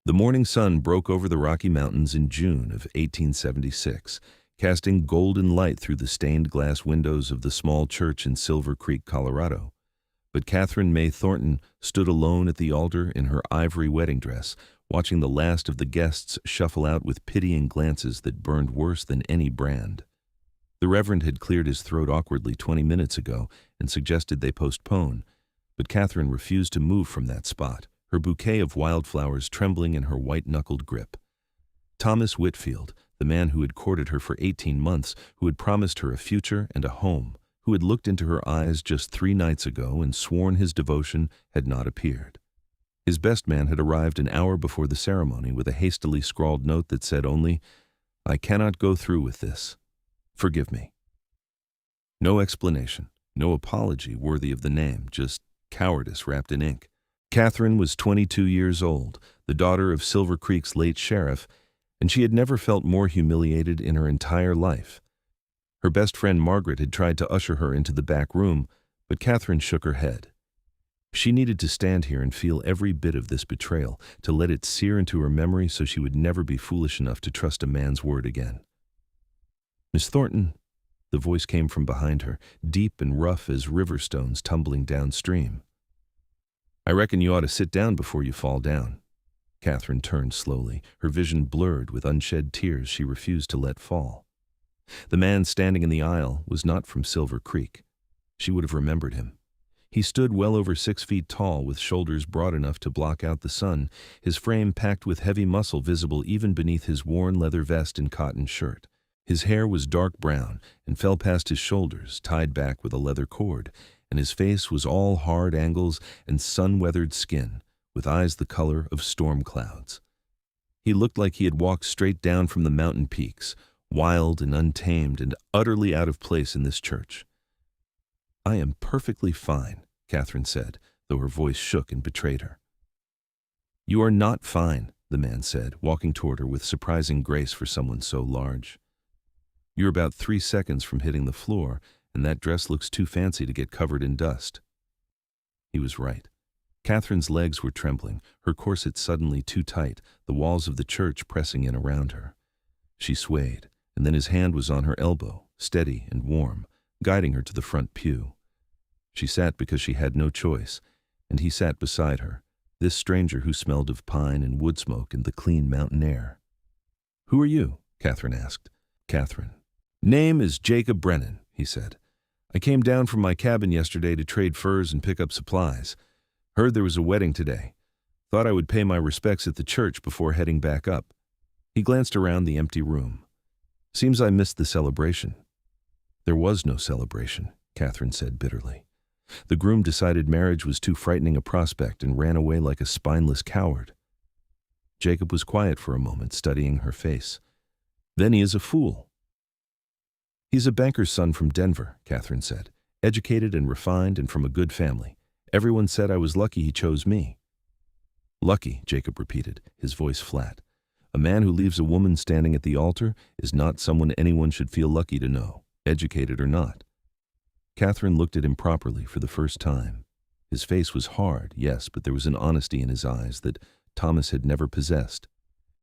The morning sun broke over the Rocky Mountains in June of 1876, casting golden light through the stained glass windows of the small church in Silver Creek, Colorado. But Catherine Mae Thornton stood alone at the altar in her ivory wedding dress, watching the last of the guests shuffle out with pitying glances that burned worse than any brand. The Reverend had cleared his throat awkwardly 20 minutes ago and suggested they postpone, but Catherine refused to move from that spot, her bouquet of wildflowers trembling in her white-knuckled grip. Thomas Whitfield, the man who had courted her for 18 months, who had promised her a future and a home, who had looked into her eyes just 3 nights ago and sworn his devotion, had not appeared. His best man had arrived an hour before the ceremony with a hastily scrawled note that said only, "I cannot go through with this. Forgive me." No explanation, no apology worthy of the name, just cowardice wrapped in ink. Catherine was 22 years old, the daughter of Silver Creek's late sheriff, and she had never felt more humiliated in her entire life. Her best friend Margaret had tried to usher her into the back room, but Catherine shook her head. She needed to stand here and feel every bit of this betrayal, to let it sear into her memory so she would never be foolish enough to trust a man's word again. "Miss Thornton," the voice came from behind her, deep and rough as river stones tumbling downstream. "I reckon you ought to sit down before you fall down." Catherine turned slowly, her vision blurred with unshed tears she refused to let fall. The man standing in the aisle was not from Silver Creek. She would have remembered him. He stood well over 6 feet tall, with shoulders broad enough to block out the sun, his frame packed with heavy muscle visible even beneath his worn leather vest and cotton shirt. His hair was dark brown and fell past his shoulders, tied back with a leather cord, and his face was all hard angles and sun-weathered skin, with eyes the color of storm clouds. He looked like he had walked straight down from the mountain peaks, wild and untamed and utterly out of place in this church. "I am perfectly fine," Catherine said, though her voice shook and betrayed her. "You are not fine," the man said, walking toward her with surprising grace for someone so large. "You're about 3 seconds from hitting the floor, and that dress looks too fancy to get covered in dust." He was right. Catherine's legs were trembling, her corset suddenly too tight, the walls of the church pressing in around her. She swayed, and then his hand was on her elbow, steady and warm, guiding her to the front pew. She sat because she had no choice, and he sat beside her, this stranger who smelled of pine and wood smoke and the clean mountain air. "Who are you?" Catherine asked. "Catherine." "Name is Jacob Brennan," he said. "I came down from my cabin yesterday to trade furs and pick up supplies. Heard there was a wedding today. Thought I would pay my respects at the church before heading back up." He glanced around the empty room. "Seems I missed the celebration." "There was no celebration," Catherine said bitterly. "The groom decided marriage was too frightening a prospect and ran away like a spineless coward." Jacob was quiet for a moment, studying her face. "Then he is a fool." "He's a banker's son from Denver," Catherine said. "Educated and refined and from a good family. Everyone said I was lucky he chose me." "Lucky," Jacob repeated, his voice flat. "A man who leaves a woman standing at the altar is not someone anyone should feel lucky to know, educated or not." Catherine looked at him properly for the first time. His face was hard, yes, but there was an honesty in his eyes that Thomas had never possessed.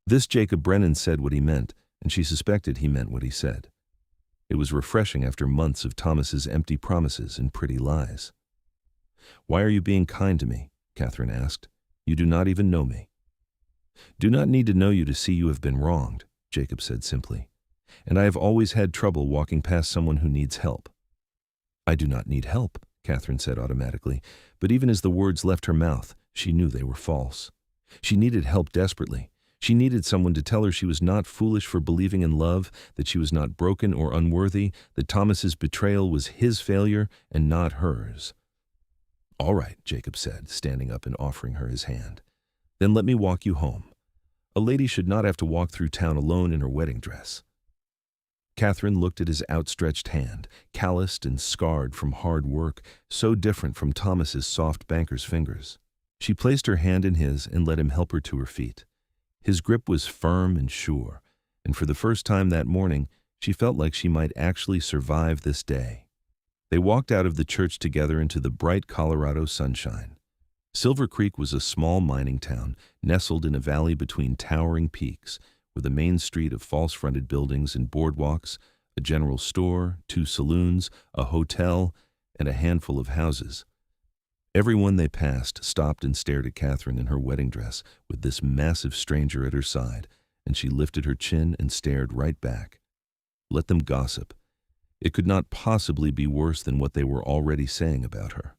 This Jacob Brennan said what he meant, and she suspected he meant what he said. It was refreshing after months of Thomas's empty promises and pretty lies. "Why are you being kind to me?" Catherine asked. "You do not even know me." "Do not need to know you to see you have been wronged," Jacob said simply. "And I have always had trouble walking past someone who needs help." "I do not need help," Catherine said automatically, but even as the words left her mouth, she knew they were false. She needed help desperately. She needed someone to tell her she was not foolish for believing in love, that she was not broken or unworthy, that Thomas's betrayal was his failure and not hers. "All right," Jacob said, standing up and offering her his hand. "Then let me walk you home. A lady should not have to walk through town alone in her wedding dress." Catherine looked at his outstretched hand, calloused and scarred from hard work, so different from Thomas's soft banker's fingers. She placed her hand in his and let him help her to her feet. His grip was firm and sure, and for the first time that morning, she felt like she might actually survive this day. They walked out of the church together into the bright Colorado sunshine. Silver Creek was a small mining town nestled in a valley between towering peaks, with a main street of false-fronted buildings and boardwalks, a general store, 2 saloons, a hotel, and a handful of houses. Everyone they passed stopped and stared at Catherine in her wedding dress with this massive stranger at her side, and she lifted her chin and stared right back. Let them gossip. It could not possibly be worse than what they were already saying about her.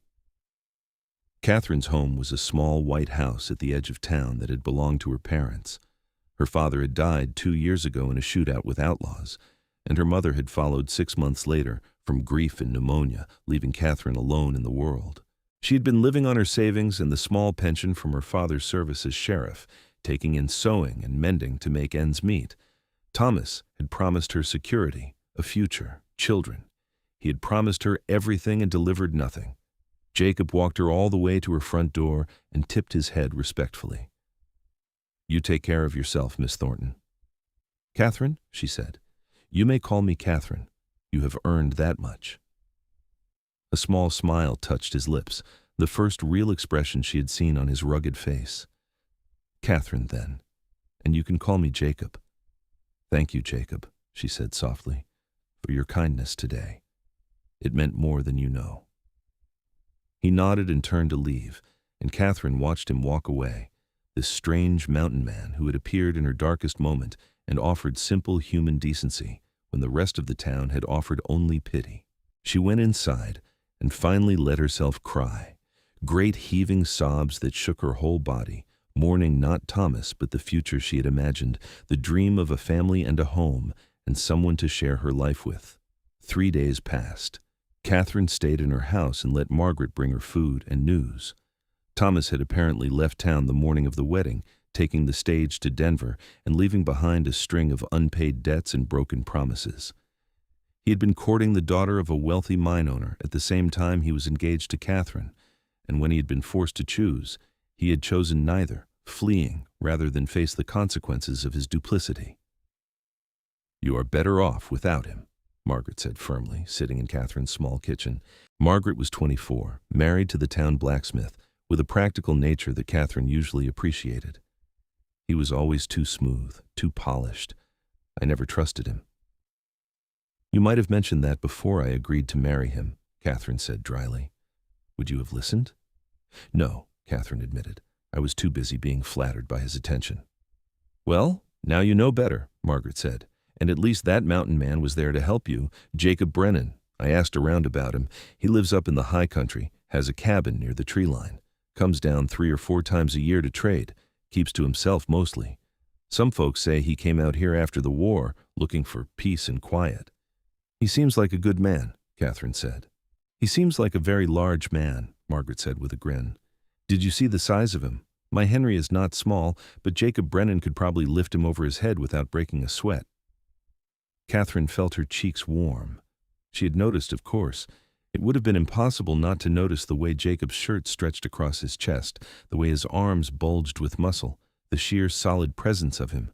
Catherine's home was a small white house at the edge of town that had belonged to her parents. Her father had died 2 years ago in a shootout with outlaws, and her mother had followed 6 months later from grief and pneumonia, leaving Catherine alone in the world. She had been living on her savings and the small pension from her father's service as sheriff, taking in sewing and mending to make ends meet. Thomas had promised her security, a future, children. He had promised her everything and delivered nothing. Jacob walked her all the way to her front door and tipped his head respectfully. "You take care of yourself, Miss Thornton." "Catherine," she said. "You may call me Catherine. You have earned that much." A small smile touched his lips, the first real expression she had seen on his rugged face. "Catherine, then. And you can call me Jacob." "Thank you, Jacob," she said softly, "for your kindness today. It meant more than you know." He nodded and turned to leave, and Catherine watched him walk away, this strange mountain man who had appeared in her darkest moment and offered simple human decency when the rest of the town had offered only pity. She went inside and finally let herself cry, great heaving sobs that shook her whole body, mourning not Thomas but the future she had imagined, the dream of a family and a home and someone to share her life with. 3 days passed. Catherine stayed in her house and let Margaret bring her food and news. Thomas had apparently left town the morning of the wedding, taking the stage to Denver and leaving behind a string of unpaid debts and broken promises. He had been courting the daughter of a wealthy mine owner at the same time he was engaged to Catherine, and when he had been forced to choose, he had chosen neither, fleeing rather than face the consequences of his duplicity. "You are better off without him," Margaret said firmly, sitting in Catherine's small kitchen. Margaret was 24, married to the town blacksmith, with a practical nature that Catherine usually appreciated. "He was always too smooth, too polished. I never trusted him." "You might have mentioned that before I agreed to marry him," Catherine said dryly. "Would you have listened?" "No," Catherine admitted. "I was too busy being flattered by his attention." "Well, now you know better," Margaret said. "And at least that mountain man was there to help you, Jacob Brennan. I asked around about him. He lives up in the high country, has a cabin near the tree line, comes down 3 or 4 times a year to trade, keeps to himself mostly. Some folks say he came out here after the war, looking for peace and quiet." "He seems like a good man," Catherine said. "He seems like a very large man," Margaret said with a grin. "Did you see the size of him? My Henry is not small, but Jacob Brennan could probably lift him over his head without breaking a sweat." Catherine felt her cheeks warm. She had noticed, of course. It would have been impossible not to notice the way Jacob's shirt stretched across his chest, the way his arms bulged with muscle, the sheer solid presence of him.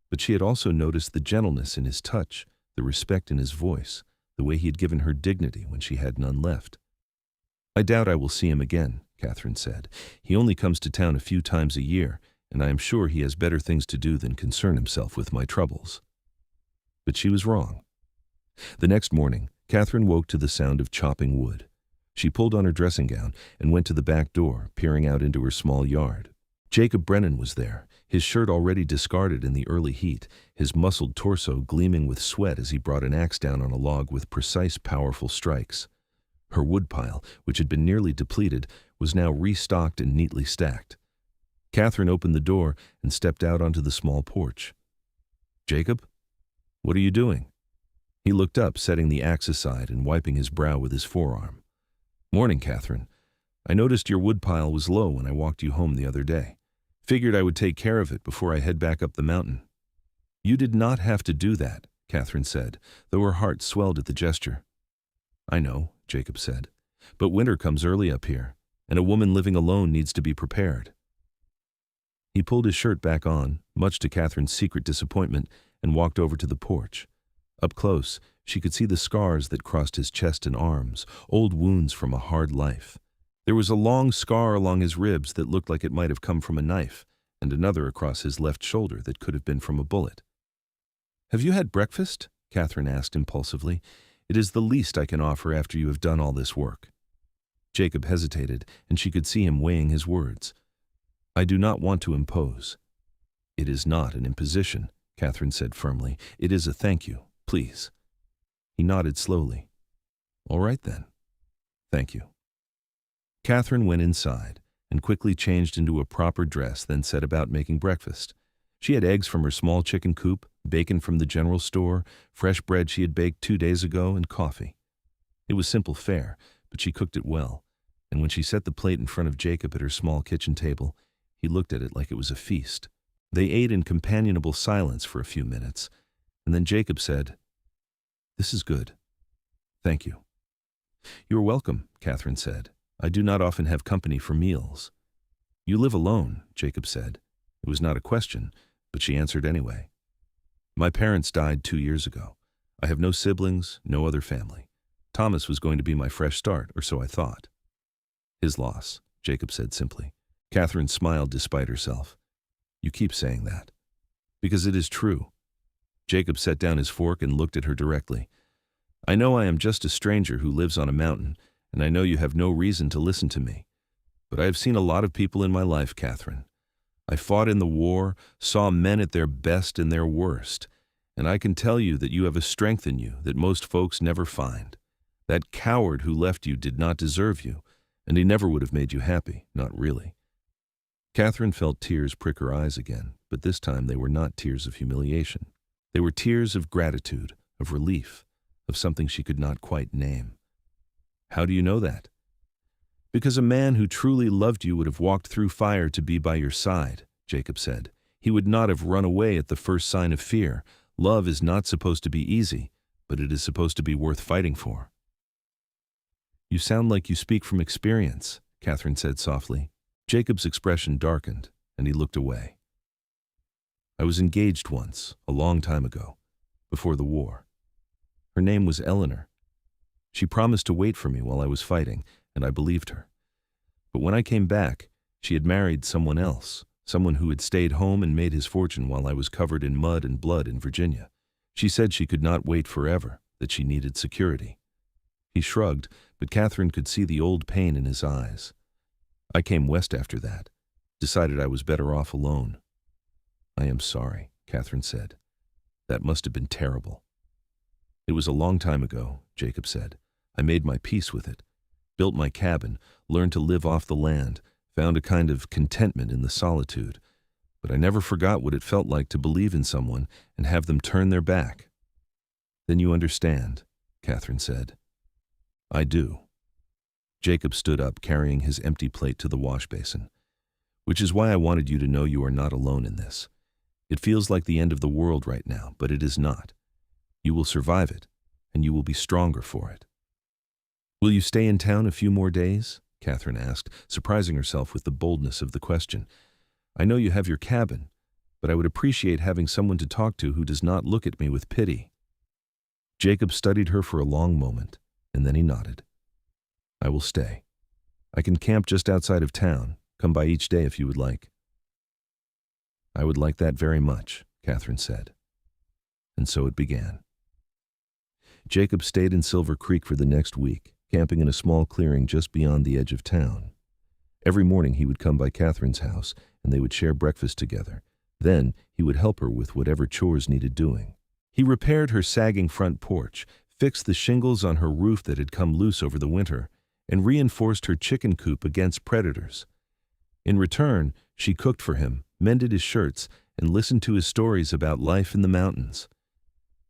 But she had also noticed the gentleness in his touch, the respect in his voice, the way he had given her dignity when she had none left. "I doubt I will see him again," Catherine said. "He only comes to town a few times a year, and I am sure he has better things to do than concern himself with my troubles." But she was wrong. The next morning, Catherine woke to the sound of chopping wood. She pulled on her dressing gown and went to the back door, peering out into her small yard. Jacob Brennan was there, his shirt already discarded in the early heat, his muscled torso gleaming with sweat as he brought an axe down on a log with precise, powerful strikes. Her woodpile, which had been nearly depleted, was now restocked and neatly stacked. Catherine opened the door and stepped out onto the small porch. "Jacob? What are you doing?" He looked up, setting the axe aside and wiping his brow with his forearm. "Morning, Catherine. I noticed your woodpile was low when I walked you home the other day. Figured I would take care of it before I head back up the mountain." "You did not have to do that," Catherine said, though her heart swelled at the gesture. "I know," Jacob said, "but winter comes early up here, and a woman living alone needs to be prepared." He pulled his shirt back on, much to Catherine's secret disappointment, and walked over to the porch. Up close, she could see the scars that crossed his chest and arms, old wounds from a hard life. There was a long scar along his ribs that looked like it might have come from a knife, and another across his left shoulder that could have been from a bullet. "Have you had breakfast?" Catherine asked impulsively. "It is the least I can offer after you have done all this work." Jacob hesitated, and she could see him weighing his words. "I do not want to impose." "It is not an imposition," Catherine said firmly. "It is a thank you, please." He nodded slowly. "All right then. Thank you." Catherine went inside and quickly changed into a proper dress, then set about making breakfast. She had eggs from her small chicken coop, bacon from the general store, fresh bread she had baked 2 days ago, and coffee. It was simple fare, but she cooked it well, and when she set the plate in front of Jacob at her small kitchen table, he looked at it like it was a feast. They ate in companionable silence for a few minutes, and then Jacob said, "This is good. Thank you." "You are welcome," Catherine said. "I do not often have company for meals." "You live alone," Jacob said. It was not a question, but she answered anyway. "My parents died 2 years ago. I have no siblings, no other family. Thomas was going to be my fresh start, or so I thought." "His loss," Jacob said simply. Catherine smiled despite herself. "You keep saying that." "Because it is true." Jacob set down his fork and looked at her directly. "I know I am just a stranger who lives on a mountain, and I know you have no reason to listen to me. But I have seen a lot of people in my life, Catherine. I fought in the war, saw men at their best and their worst, and I can tell you that you have a strength in you that most folks never find. That coward who left you did not deserve you, and he never would have made you happy, not really." Catherine felt tears prick her eyes again, but this time they were not tears of humiliation. They were tears of gratitude, of relief, of something she could not quite name. "How do you know that?" "Because a man who truly loved you would have walked through fire to be by your side," Jacob said. "He would not have run away at the first sign of fear. Love is not supposed to be easy, but it is supposed to be worth fighting for." "You sound like you speak from experience," Catherine said softly. Jacob's expression darkened, and he looked away. "I was engaged once, a long time ago, before the war. Her name was Eleanor. She promised to wait for me while I was fighting, and I believed her. But when I came back, she had married someone else, someone who had stayed home and made his fortune while I was covered in mud and blood in Virginia. She said she could not wait forever, that she needed security." He shrugged, but Catherine could see the old pain in his eyes. "I came west after that, decided I was better off alone." "I am sorry," Catherine said. "That must have been terrible." "It was a long time ago," Jacob said. "I made my peace with it, built my cabin, learned to live off the land, found a kind of contentment in the solitude. But I never forgot what it felt like to believe in someone and have them turn their back." "Then you understand," Catherine said. "I do." Jacob stood up, carrying his empty plate to the wash basin. "Which is why I wanted you to know you are not alone in this. It feels like the end of the world right now, but it is not. You will survive it, and you will be stronger for it." "Will you stay in town a few more days?" Catherine asked, surprising herself with the boldness of the question. "I know you have your cabin, but I would appreciate having someone to talk to who does not look at me with pity." Jacob studied her for a long moment, and then he nodded. "I will stay. I can camp just outside of town. Come by each day if you would like." "I would like that very much," Catherine said. And so it began. Jacob stayed in Silver Creek for the next week, camping in a small clearing just beyond the edge of town. Every morning he would come by Catherine's house, and they would share breakfast together. Then he would help her with whatever chores needed doing. He repaired her sagging front porch, fixed the shingles on her roof that had come loose over the winter, and reinforced her chicken coop against predators. In return, she cooked for him, mended his shirts, and listened to his stories about life in the mountains.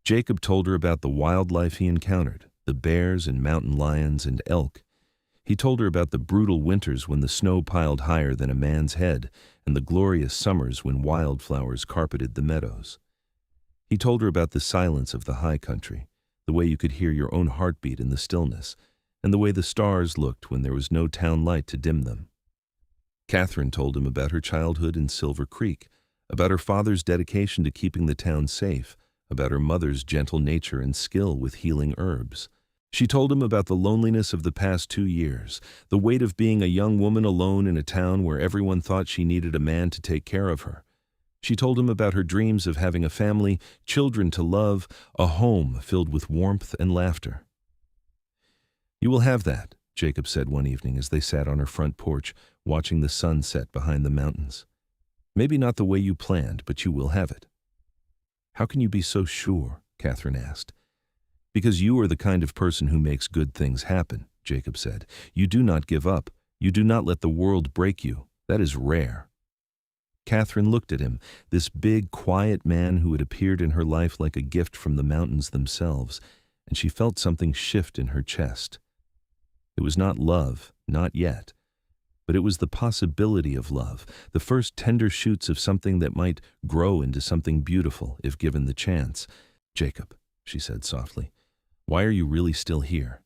Jacob told her about the wildlife he encountered, the bears and mountain lions and elk. He told her about the brutal winters when the snow piled higher than a man's head, and the glorious summers when wildflowers carpeted the meadows. He told her about the silence of the high country, the way you could hear your own heartbeat in the stillness, and the way the stars looked when there was no town light to dim them. Catherine told him about her childhood in Silver Creek, about her father's dedication to keeping the town safe, about her mother's gentle nature and skill with healing herbs. She told him about the loneliness of the past 2 years, the weight of being a young woman alone in a town where everyone thought she needed a man to take care of her. She told him about her dreams of having a family, children to love, a home filled with warmth and laughter. "You will have that," Jacob said one evening as they sat on her front porch, watching the sun set behind the mountains. "Maybe not the way you planned, but you will have it." "How can you be so sure?" Catherine asked. "Because you are the kind of person who makes good things happen," Jacob said. "You do not give up. You do not let the world break you. That is rare." Catherine looked at him, this big, quiet man who had appeared in her life like a gift from the mountains themselves, and she felt something shift in her chest. It was not love, not yet, but it was the possibility of love, the first tender shoots of something that might grow into something beautiful if given the chance. "Jacob," she said softly, "why are you really still here?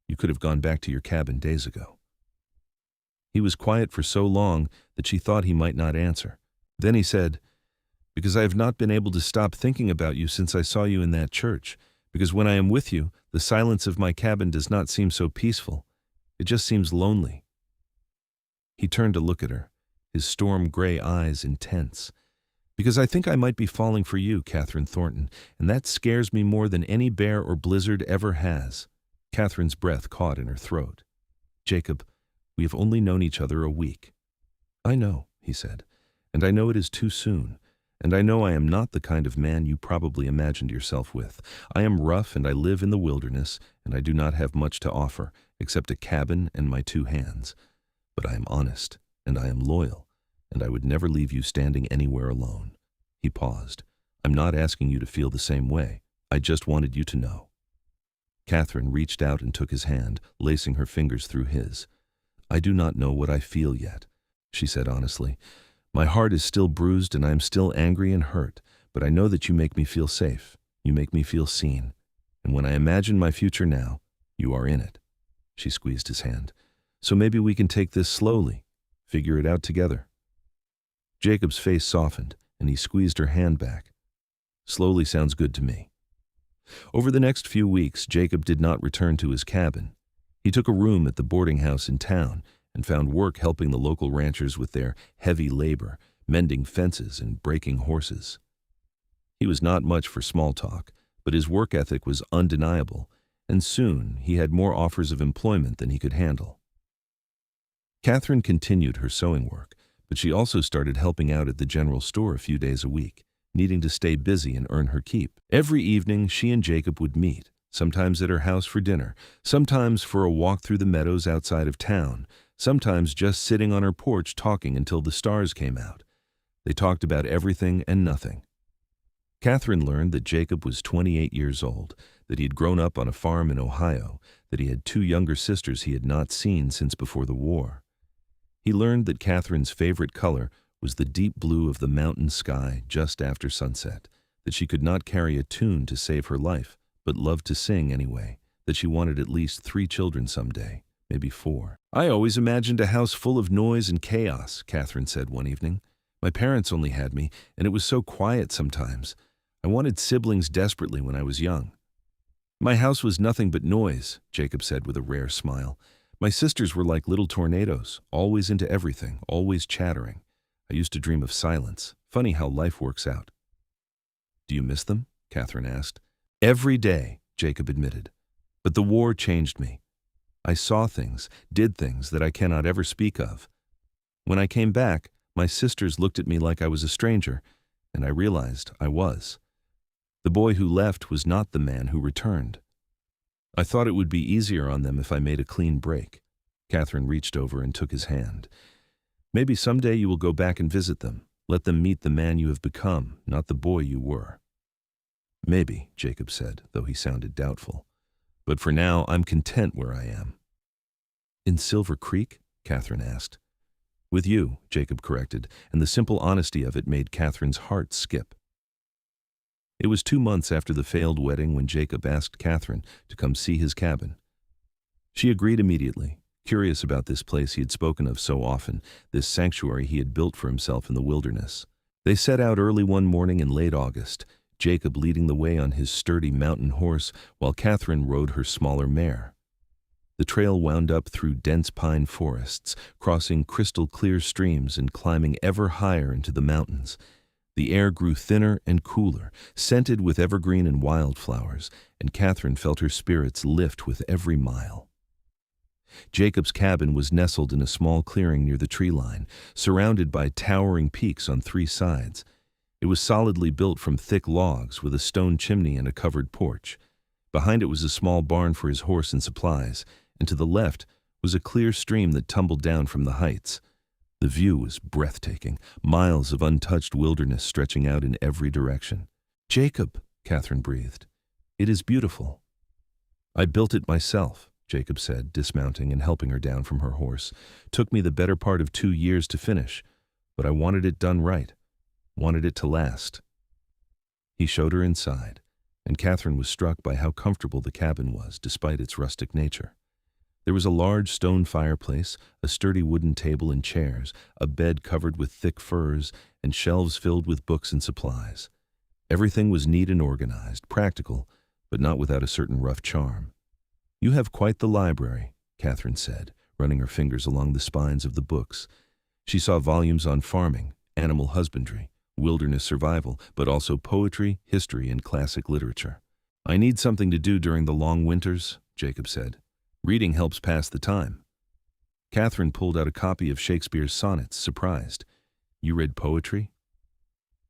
You could have gone back to your cabin days ago." He was quiet for so long that she thought he might not answer. Then he said, "Because I have not been able to stop thinking about you since I saw you in that church. Because when I am with you, the silence of my cabin does not seem so peaceful. It just seems lonely." He turned to look at her, his storm-gray eyes intense. "Because I think I might be falling for you, Catherine Thornton, and that scares me more than any bear or blizzard ever has." Catherine's breath caught in her throat. "Jacob, we have only known each other a week." "I know," he said, "and I know it is too soon, and I know I am not the kind of man you probably imagined yourself with. I am rough and I live in the wilderness, and I do not have much to offer, except a cabin and my 2 hands. But I am honest, and I am loyal, and I would never leave you standing anywhere alone." He paused. "I'm not asking you to feel the same way. I just wanted you to know." Catherine reached out and took his hand, lacing her fingers through his. "I do not know what I feel yet," she said honestly. "My heart is still bruised and I am still angry and hurt, but I know that you make me feel safe. You make me feel seen. And when I imagine my future now, you are in it." She squeezed his hand. "So maybe we can take this slowly, figure it out together." Jacob's face softened, and he squeezed her hand back. "Slowly sounds good to me." Over the next few weeks, Jacob did not return to his cabin. He took a room at the boarding house in town and found work helping the local ranchers with their heavy labor, mending fences and breaking horses. He was not much for small talk, but his work ethic was undeniable, and soon he had more offers of employment than he could handle. Catherine continued her sewing work, but she also started helping out at the general store a few days a week, needing to stay busy and earn her keep. Every evening, she and Jacob would meet, sometimes at her house for dinner, sometimes for a walk through the meadows outside of town, sometimes just sitting on her porch talking until the stars came out. They talked about everything and nothing. Catherine learned that Jacob was 28 years old, that he had grown up on a farm in Ohio, that he had 2 younger sisters he had not seen since before the war. He learned that Catherine's favorite color was the deep blue of the mountain sky just after sunset, that she could not carry a tune to save her life, but loved to sing anyway, that she wanted at least 3 children someday, maybe 4. "I always imagined a house full of noise and chaos," Catherine said one evening. "My parents only had me, and it was so quiet sometimes. I wanted siblings desperately when I was young." "My house was nothing but noise," Jacob said with a rare smile. "My sisters were like little tornadoes, always into everything, always chattering. I used to dream of silence. Funny how life works out." "Do you miss them?" Catherine asked. "Every day," Jacob admitted. "But the war changed me. I saw things, did things that I cannot ever speak of. When I came back, my sisters looked at me like I was a stranger, and I realized I was. The boy who left was not the man who returned. I thought it would be easier on them if I made a clean break." Catherine reached over and took his hand. "Maybe someday you will go back and visit them. Let them meet the man you have become, not the boy you were." "Maybe," Jacob said, though he sounded doubtful. "But for now, I'm content where I am." "In Silver Creek?" Catherine asked. "With you," Jacob corrected, and the simple honesty of it made Catherine's heart skip. It was 2 months after the failed wedding when Jacob asked Catherine to come see his cabin. She agreed immediately, curious about this place he had spoken of so often, this sanctuary he had built for himself in the wilderness. They set out early one morning in late August, Jacob leading the way on his sturdy mountain horse while Catherine rode her smaller mare. The trail wound up through dense pine forests, crossing crystal-clear streams and climbing ever higher into the mountains. The air grew thinner and cooler, scented with evergreen and wildflowers, and Catherine felt her spirits lift with every mile. Jacob's cabin was nestled in a small clearing near the tree line, surrounded by towering peaks on 3 sides. It was solidly built from thick logs with a stone chimney and a covered porch. Behind it was a small barn for his horse and supplies, and to the left was a clear stream that tumbled down from the heights. The view was breathtaking, miles of untouched wilderness stretching out in every direction. "Jacob," Catherine breathed, "it is beautiful." "I built it myself," Jacob said, dismounting and helping her down from her horse. "Took me the better part of 2 years to finish, but I wanted it done right, wanted it to last." He showed her inside, and Catherine was struck by how comfortable the cabin was, despite its rustic nature. There was a large stone fireplace, a sturdy wooden table and chairs, a bed covered with thick furs, and shelves filled with books and supplies. Everything was neat and organized, practical, but not without a certain rough charm. "You have quite the library," Catherine said, running her fingers along the spines of the books. She saw volumes on farming, animal husbandry, wilderness survival, but also poetry, history, and classic literature. "I need something to do during the long winters," Jacob said. "Reading helps pass the time." Catherine pulled out a copy of Shakespeare's sonnets, surprised. "You read poetry?"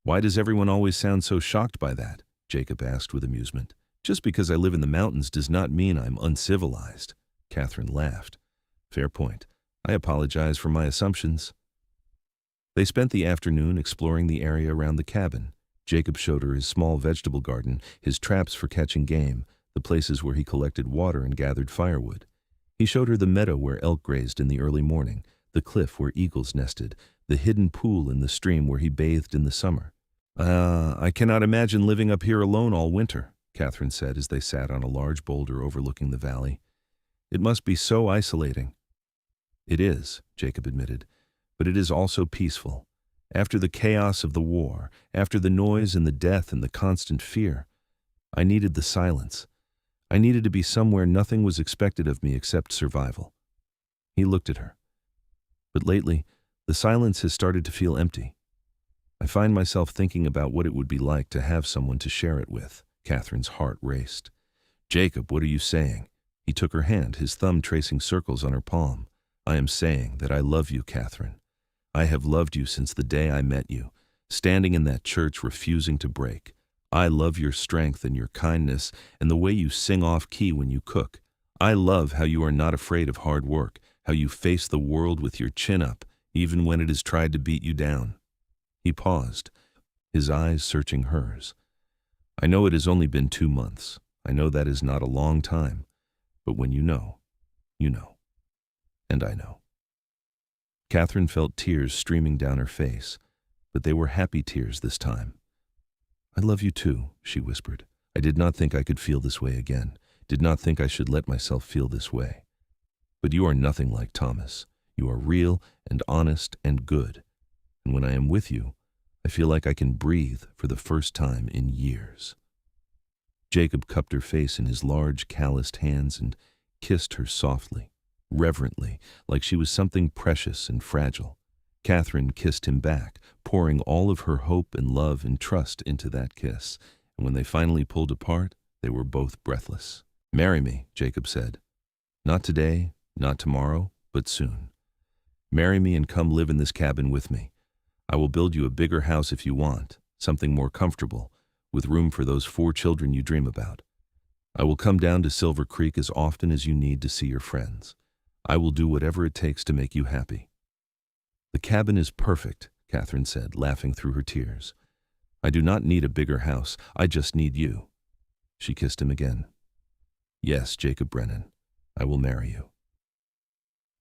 "Why does everyone always sound so shocked by that?" Jacob asked with amusement. "Just because I live in the mountains does not mean I'm uncivilized." Catherine laughed. "Fair point. I apologize for my assumptions." They spent the afternoon exploring the area around the cabin. Jacob showed her his small vegetable garden, his traps for catching game, the places where he collected water and gathered firewood. He showed her the meadow where elk grazed in the early morning, the cliff where eagles nested, the hidden pool in the stream where he bathed in the summer. I cannot imagine living up here alone all winter," Catherine said as they sat on a large boulder overlooking the valley. "It must be so isolating." "It is," Jacob admitted, "but it is also peaceful. After the chaos of the war, after the noise and the death and the constant fear, I needed the silence. I needed to be somewhere nothing was expected of me except survival." He looked at her. "But lately, the silence has started to feel empty. I find myself thinking about what it would be like to have someone to share it with." Catherine's heart raced. "Jacob, what are you saying?" He took her hand, his thumb tracing circles on her palm. "I am saying that I love you, Catherine. I have loved you since the day I met you, standing in that church refusing to break. I love your strength and your kindness and the way you sing off-key when you cook. I love how you are not afraid of hard work, how you face the world with your chin up, even when it has tried to beat you down." He paused, his eyes searching hers. "I know it has only been 2 months. I know that is not a long time. But when you know, you know. And I know." Catherine felt tears streaming down her face, but they were happy tears this time. "I love you too," she whispered. "I did not think I could feel this way again, did not think I should let myself feel this way. But you are nothing like Thomas. You are real and honest and good. And when I am with you, I feel like I can breathe for the first time in years." Jacob cupped her face in his large, calloused hands and kissed her softly, reverently, like she was something precious and fragile. Catherine kissed him back, pouring all of her hope and love and trust into that kiss, and when they finally pulled apart, they were both breathless. "Marry me," Jacob said. "Not today, not tomorrow, but soon. Marry me and come live in this cabin with me. I will build you a bigger house if you want, something more comfortable, with room for those 4 children you dream about. I will come down to Silver Creek as often as you need to see your friends. I will do whatever it takes to make you happy." "The cabin is perfect," Catherine said, laughing through her tears. "I do not need a bigger house. I just need you." She kissed him again. "Yes, Jacob Brennan, I will marry you."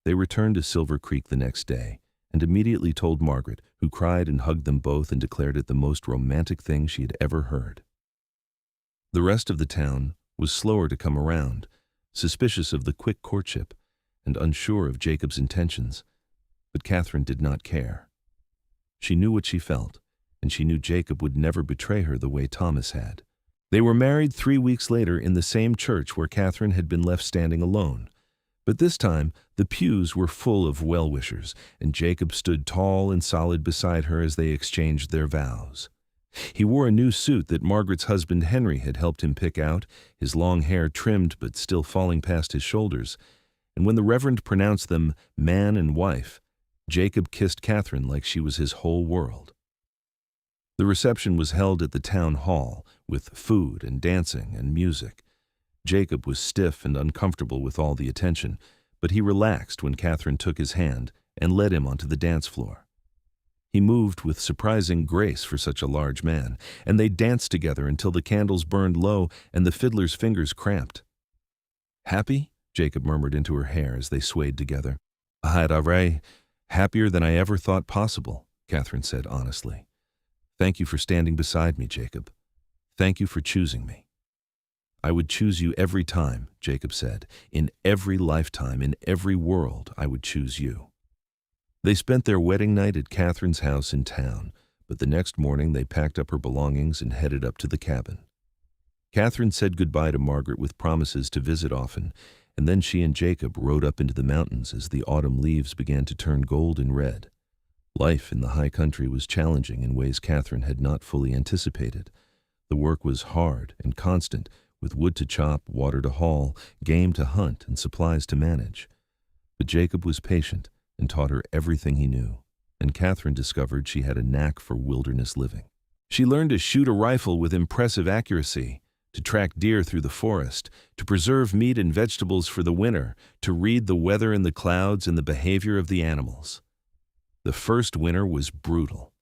They returned to Silver Creek the next day and immediately told Margaret, who cried and hugged them both and declared it the most romantic thing she had ever heard. The rest of the town was slower to come around, suspicious of the quick courtship and unsure of Jacob's intentions, but Catherine did not care. She knew what she felt, and she knew Jacob would never betray her the way Thomas had. They were married 3 weeks later in the same church where Catherine had been left standing alone. But this time, the pews were full of well-wishers, and Jacob stood tall and solid beside her as they exchanged their vows. He wore a new suit that Margaret's husband Henry had helped him pick out, his long hair trimmed but still falling past his shoulders, and when the Reverend pronounced them man and wife, Jacob kissed Catherine like she was his whole world. The reception was held at the town hall, with food and dancing and music. Jacob was stiff and uncomfortable with all the attention, but he relaxed when Catherine took his hand and led him onto the dance floor. He moved with surprising grace for such a large man, and they danced together until the candles burned low and the fiddler's fingers cramped. "Happy?" Jacob murmured into her hair as they swayed together. "Happier than I ever thought possible," Catherine said honestly. "Thank you for standing beside me, Jacob. Thank you for choosing me." "I would choose you every time," Jacob said. "In every lifetime, in every world, I would choose you." They spent their wedding night at Catherine's house in town, but the next morning they packed up her belongings and headed up to the cabin. Catherine said goodbye to Margaret with promises to visit often, and then she and Jacob rode up into the mountains as the autumn leaves began to turn gold and red. Life in the high country was challenging in ways Catherine had not fully anticipated. The work was hard and constant, with wood to chop, water to haul, game to hunt, and supplies to manage. But Jacob was patient and taught her everything he knew, and Catherine discovered she had a knack for wilderness living. She learned to shoot a rifle with impressive accuracy, to track deer through the forest, to preserve meat and vegetables for the winter, to read the weather in the clouds and the behavior of the animals. The first winter was brutal.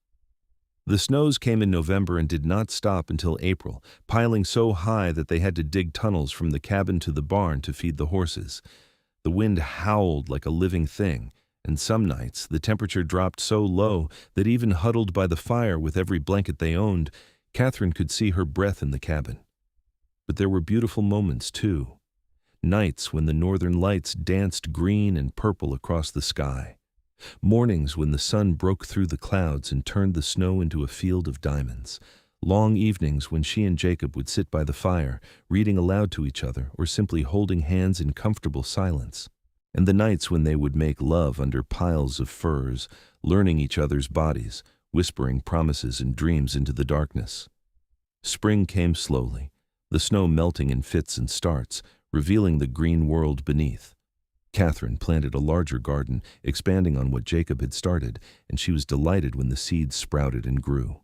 The snows came in November and did not stop until April, piling so high that they had to dig tunnels from the cabin to the barn to feed the horses. The wind howled like a living thing, and some nights the temperature dropped so low that even huddled by the fire with every blanket they owned, Catherine could see her breath in the cabin. But there were beautiful moments, too. Nights when the northern lights danced green and purple across the sky. Mornings when the sun broke through the clouds and turned the snow into a field of diamonds. Long evenings when she and Jacob would sit by the fire, reading aloud to each other or simply holding hands in comfortable silence. And the nights when they would make love under piles of furs, learning each other's bodies, whispering promises and dreams into the darkness. Spring came slowly, the snow melting in fits and starts, revealing the green world beneath. Catherine planted a larger garden, expanding on what Jacob had started, and she was delighted when the seeds sprouted and grew.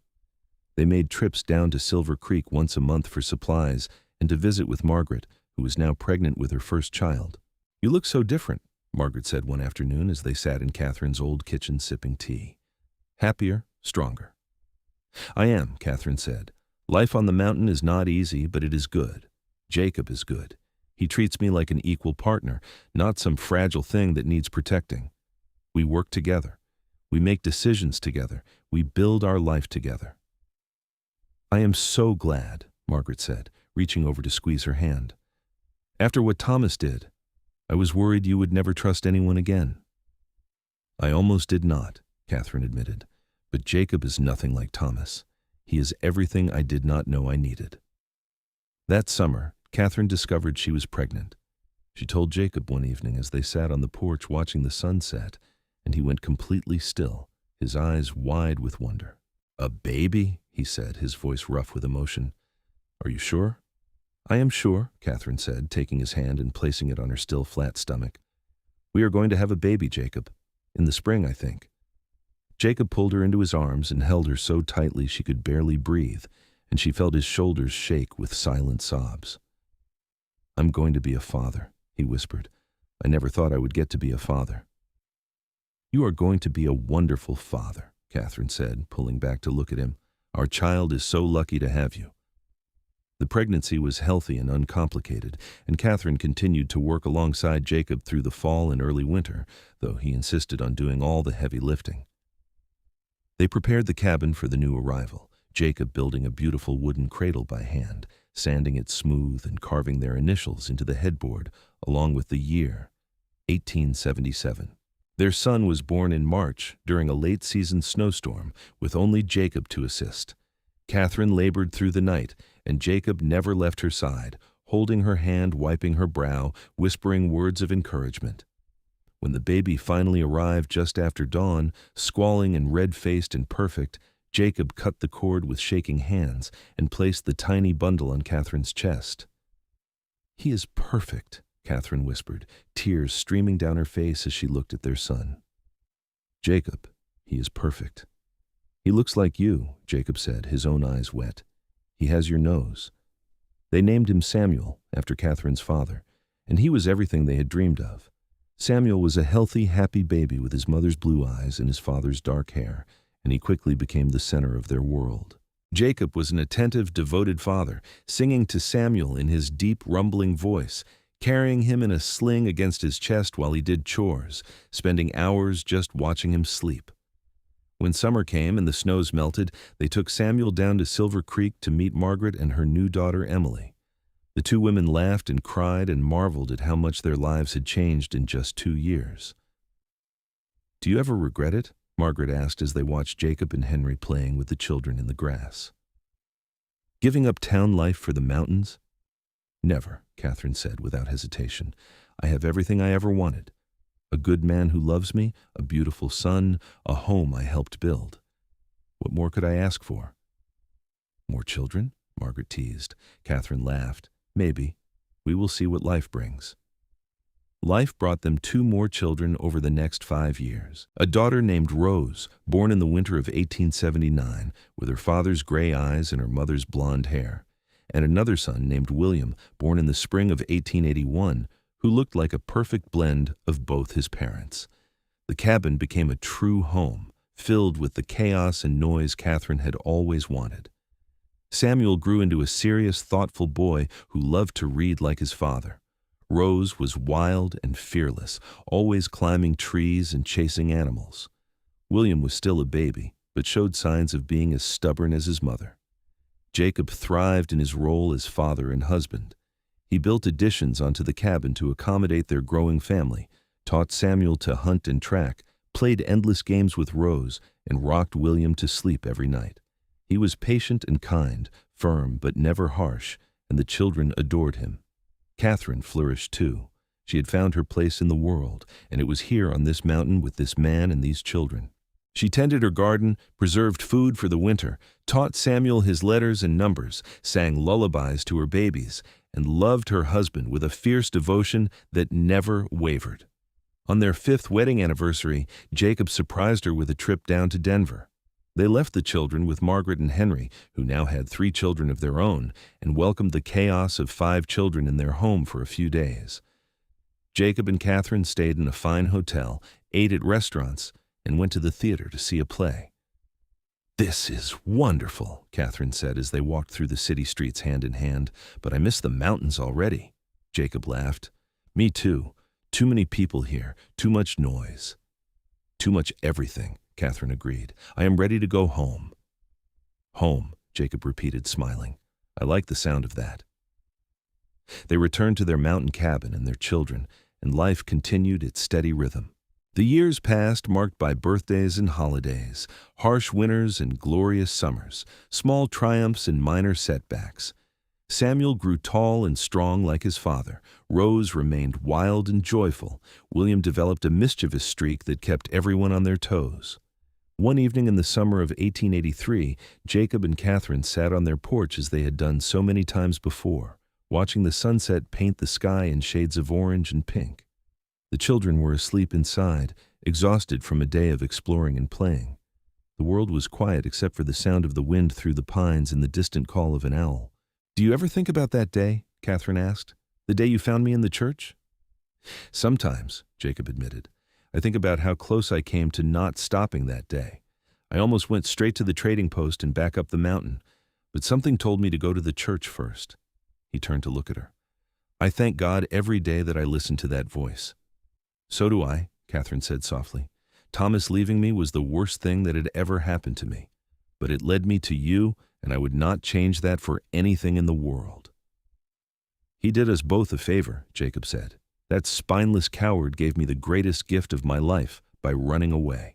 They made trips down to Silver Creek once a month for supplies and to visit with Margaret, who was now pregnant with her first child. "You look so different," Margaret said one afternoon as they sat in Catherine's old kitchen sipping tea. "Happier, stronger." "I am," Catherine said. "Life on the mountain is not easy, but it is good. Jacob is good. He treats me like an equal partner, not some fragile thing that needs protecting. We work together. We make decisions together. We build our life together." "I am so glad," Margaret said, reaching over to squeeze her hand. "After what Thomas did, I was worried you would never trust anyone again." "I almost did not," Catherine admitted, "but Jacob is nothing like Thomas. He is everything I did not know I needed." That summer, Catherine discovered she was pregnant. She told Jacob one evening as they sat on the porch watching the sunset, and he went completely still, his eyes wide with wonder. "A baby?" he said, his voice rough with emotion. "Are you sure?" "I am sure," Catherine said, taking his hand and placing it on her still flat stomach. "We are going to have a baby, Jacob. In the spring, I think." Jacob pulled her into his arms and held her so tightly she could barely breathe, and she felt his shoulders shake with silent sobs. "I'm going to be a father," he whispered. "I never thought I would get to be a father." "You are going to be a wonderful father," Catherine said, pulling back to look at him. "Our child is so lucky to have you." The pregnancy was healthy and uncomplicated, and Catherine continued to work alongside Jacob through the fall and early winter, though he insisted on doing all the heavy lifting. They prepared the cabin for the new arrival, Jacob building a beautiful wooden cradle by hand, sanding it smooth and carving their initials into the headboard, along with the year, 1877. Their son was born in March during a late-season snowstorm with only Jacob to assist. Catherine labored through the night, and Jacob never left her side, holding her hand, wiping her brow, whispering words of encouragement. When the baby finally arrived just after dawn, squalling and red-faced and perfect, Jacob cut the cord with shaking hands and placed the tiny bundle on Catherine's chest. "He is perfect," Catherine whispered, tears streaming down her face as she looked at their son. "Jacob, he is perfect." "He looks like you," Jacob said, his own eyes wet. "He has your nose." They named him Samuel, after Catherine's father, and he was everything they had dreamed of. Samuel was a healthy, happy baby with his mother's blue eyes and his father's dark hair, and he quickly became the center of their world. Jacob was an attentive, devoted father, singing to Samuel in his deep, rumbling voice, carrying him in a sling against his chest while he did chores, spending hours just watching him sleep. When summer came and the snows melted, they took Samuel down to Silver Creek to meet Margaret and her new daughter, Emily. The two women laughed and cried and marveled at how much their lives had changed in just 2 years. "Do you ever regret it?" Margaret asked as they watched Jacob and Henry playing with the children in the grass. "Giving up town life for the mountains?" "Never," Catherine said without hesitation. "I have everything I ever wanted. A good man who loves me, a beautiful son, a home I helped build. What more could I ask for?" "More children?" Margaret teased. Catherine laughed. "Maybe. We will see what life brings." Life brought them 2 more children over the next 5 years. A daughter named Rose, born in the winter of 1879, with her father's gray eyes and her mother's blonde hair, and another son named William, born in the spring of 1881, who looked like a perfect blend of both his parents. The cabin became a true home, filled with the chaos and noise Catherine had always wanted. Samuel grew into a serious, thoughtful boy who loved to read like his father. Rose was wild and fearless, always climbing trees and chasing animals. William was still a baby, but showed signs of being as stubborn as his mother. Jacob thrived in his role as father and husband. He built additions onto the cabin to accommodate their growing family, taught Samuel to hunt and track, played endless games with Rose, and rocked William to sleep every night. He was patient and kind, firm but never harsh, and the children adored him. Catherine flourished too. She had found her place in the world, and it was here on this mountain with this man and these children. She tended her garden, preserved food for the winter, taught Samuel his letters and numbers, sang lullabies to her babies, and loved her husband with a fierce devotion that never wavered. On their 5th wedding anniversary, Jacob surprised her with a trip down to Denver. They left the children with Margaret and Henry, who now had 3 children of their own, and welcomed the chaos of 5 children in their home for a few days. Jacob and Catherine stayed in a fine hotel, ate at restaurants, and went to the theater to see a play. "This is wonderful," Catherine said as they walked through the city streets hand in hand, "but I miss the mountains already." Jacob laughed. "Me too. Too many people here, too much noise." "Too much everything," Catherine agreed. "I am ready to go home." "Home," Jacob repeated, smiling. "I like the sound of that." They returned to their mountain cabin and their children, and life continued its steady rhythm. The years passed, marked by birthdays and holidays, harsh winters and glorious summers, small triumphs and minor setbacks. Samuel grew tall and strong like his father. Rose remained wild and joyful. William developed a mischievous streak that kept everyone on their toes. One evening in the summer of 1883, Jacob and Catherine sat on their porch as they had done so many times before, watching the sunset paint the sky in shades of orange and pink. The children were asleep inside, exhausted from a day of exploring and playing. The world was quiet except for the sound of the wind through the pines and the distant call of an owl. "Do you ever think about that day?" Catherine asked. "The day you found me in the church?" "Sometimes," Jacob admitted. "I think about how close I came to not stopping that day. I almost went straight to the trading post and back up the mountain, but something told me to go to the church first." He turned to look at her. "I thank God every day that I listen to that voice." "So do I," Catherine said softly. "Thomas leaving me was the worst thing that had ever happened to me. But it led me to you, and I would not change that for anything in the world." "He did us both a favor," Jacob said. "That spineless coward gave me the greatest gift of my life, by running away.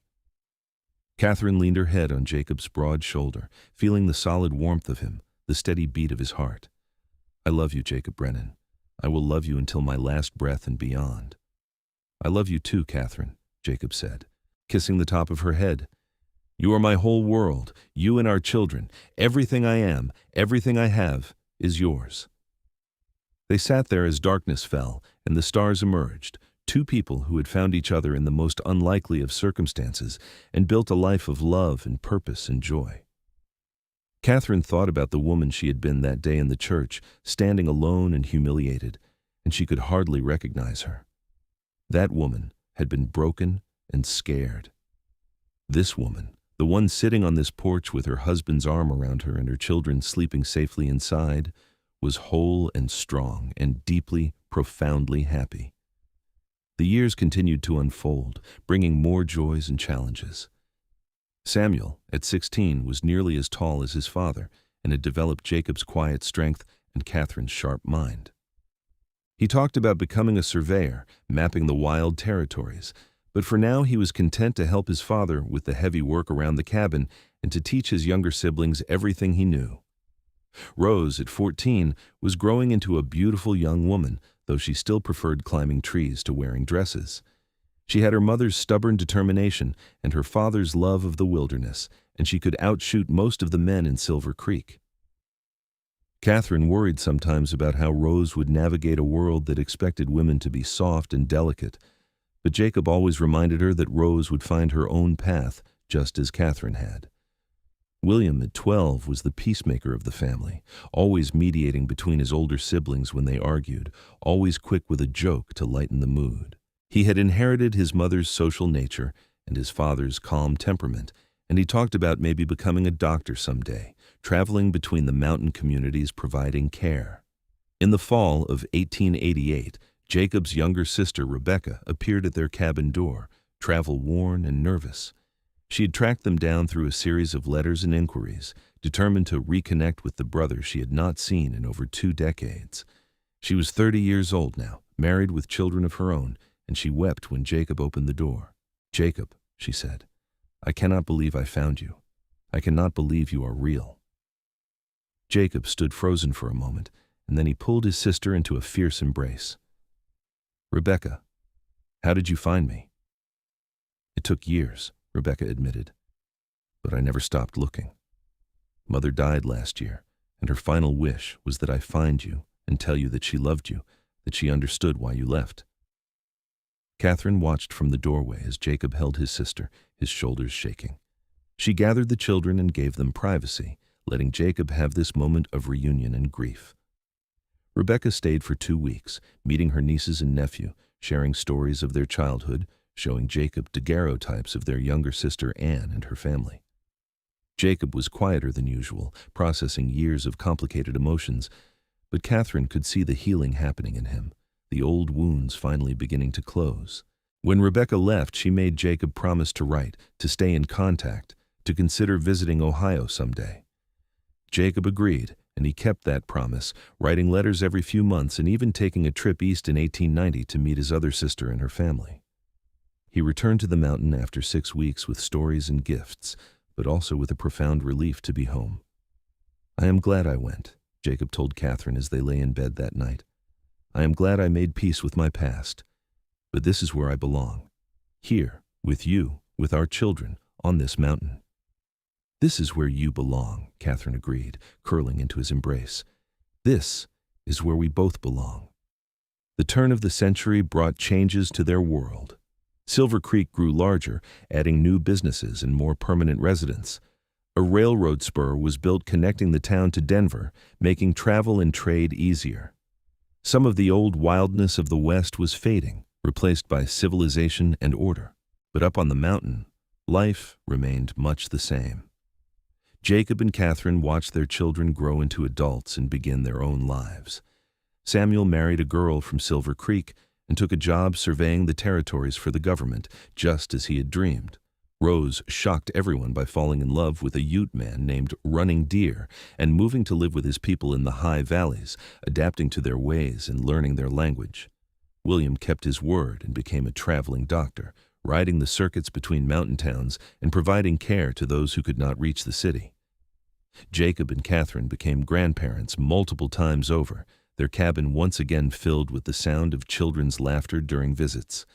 Catherine leaned her head on Jacob's broad shoulder, feeling the solid warmth of him, the steady beat of his heart. "I love you, Jacob Brennan. I will love you until my last breath and beyond." "I love you too, Catherine," Jacob said, kissing the top of her head. "You are my whole world, you and our children. Everything I am, everything I have, is yours." They sat there as darkness fell and the stars emerged, two people who had found each other in the most unlikely of circumstances and built a life of love and purpose and joy. Catherine thought about the woman she had been that day in the church, standing alone and humiliated, and she could hardly recognize her. That woman had been broken and scared. This woman, the one sitting on this porch with her husband's arm around her and her children sleeping safely inside, was whole and strong and deeply, profoundly happy. The years continued to unfold, bringing more joys and challenges. Samuel, at 16, was nearly as tall as his father and had developed Jacob's quiet strength and Catherine's sharp mind. He talked about becoming a surveyor, mapping the wild territories, but for now he was content to help his father with the heavy work around the cabin and to teach his younger siblings everything he knew. Rose, at 14, was growing into a beautiful young woman, though she still preferred climbing trees to wearing dresses. She had her mother's stubborn determination and her father's love of the wilderness, and she could outshoot most of the men in Silver Creek. Catherine worried sometimes about how Rose would navigate a world that expected women to be soft and delicate, but Jacob always reminded her that Rose would find her own path, just as Catherine had. William, at 12, was the peacemaker of the family, always mediating between his older siblings when they argued, always quick with a joke to lighten the mood. He had inherited his mother's social nature and his father's calm temperament, and he talked about maybe becoming a doctor someday, traveling between the mountain communities providing care. In the fall of 1888, Jacob's younger sister, Rebecca, appeared at their cabin door, travel-worn and nervous. She had tracked them down through a series of letters and inquiries, determined to reconnect with the brother she had not seen in over 2 decades. She was 30 years old now, married with children of her own, and she wept when Jacob opened the door. "Jacob," she said, "I cannot believe I found you. I cannot believe you are real." Jacob stood frozen for a moment, and then he pulled his sister into a fierce embrace. "Rebecca, how did you find me?" "It took years," Rebecca admitted, "but I never stopped looking. Mother died last year, and her final wish was that I find you and tell you that she loved you, that she understood why you left." Catherine watched from the doorway as Jacob held his sister, his shoulders shaking. She gathered the children and gave them privacy, letting Jacob have this moment of reunion and grief. Rebecca stayed for 2 weeks, meeting her nieces and nephew, sharing stories of their childhood, showing Jacob daguerreotypes of their younger sister Anne and her family. Jacob was quieter than usual, processing years of complicated emotions, but Catherine could see the healing happening in him, the old wounds finally beginning to close. When Rebecca left, she made Jacob promise to write, to stay in contact, to consider visiting Ohio someday. Jacob agreed, and he kept that promise, writing letters every few months and even taking a trip east in 1890 to meet his other sister and her family. He returned to the mountain after 6 weeks with stories and gifts, but also with a profound relief to be home. "I am glad I went," Jacob told Catherine as they lay in bed that night. "I am glad I made peace with my past, but this is where I belong. Here, with you, with our children, on this mountain." "This is where you belong," Catherine agreed, curling into his embrace. "This is where we both belong." The turn of the century brought changes to their world. Silver Creek grew larger, adding new businesses and more permanent residents. A railroad spur was built connecting the town to Denver, making travel and trade easier. Some of the old wildness of the West was fading, replaced by civilization and order. But up on the mountain, life remained much the same. Jacob and Catherine watched their children grow into adults and begin their own lives. Samuel married a girl from Silver Creek and took a job surveying the territories for the government, just as he had dreamed. Rose shocked everyone by falling in love with a Ute man named Running Deer and moving to live with his people in the high valleys, adapting to their ways and learning their language. William kept his word and became a traveling doctor, riding the circuits between mountain towns and providing care to those who could not reach the city. Jacob and Catherine became grandparents multiple times over, their cabin once again filled with the sound of children's laughter during visits.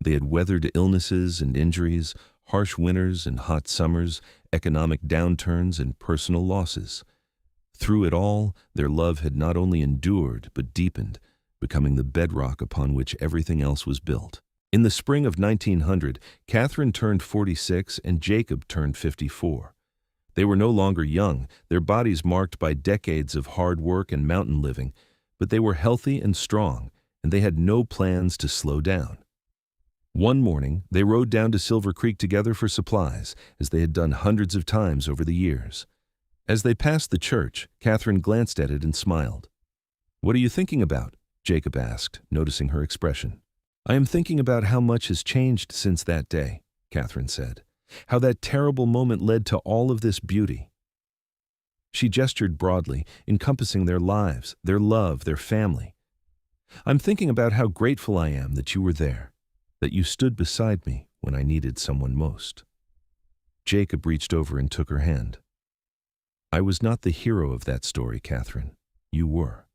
They had weathered illnesses and injuries, harsh winters and hot summers, economic downturns and personal losses. Through it all, their love had not only endured but deepened, becoming the bedrock upon which everything else was built. In the spring of 1900, Catherine turned 46 and Jacob turned 54. They were no longer young, their bodies marked by decades of hard work and mountain living, but they were healthy and strong, and they had no plans to slow down. One morning, they rode down to Silver Creek together for supplies, as they had done hundreds of times over the years. As they passed the church, Catherine glanced at it and smiled. "What are you thinking about?" Jacob asked, noticing her expression. "I am thinking about how much has changed since that day," Catherine said. "How that terrible moment led to all of this beauty." She gestured broadly, encompassing their lives, their love, their family. "I'm thinking about how grateful I am that you were there, that you stood beside me when I needed someone most." Jacob reached over and took her hand. "I was not the hero of that story, Catherine. You were.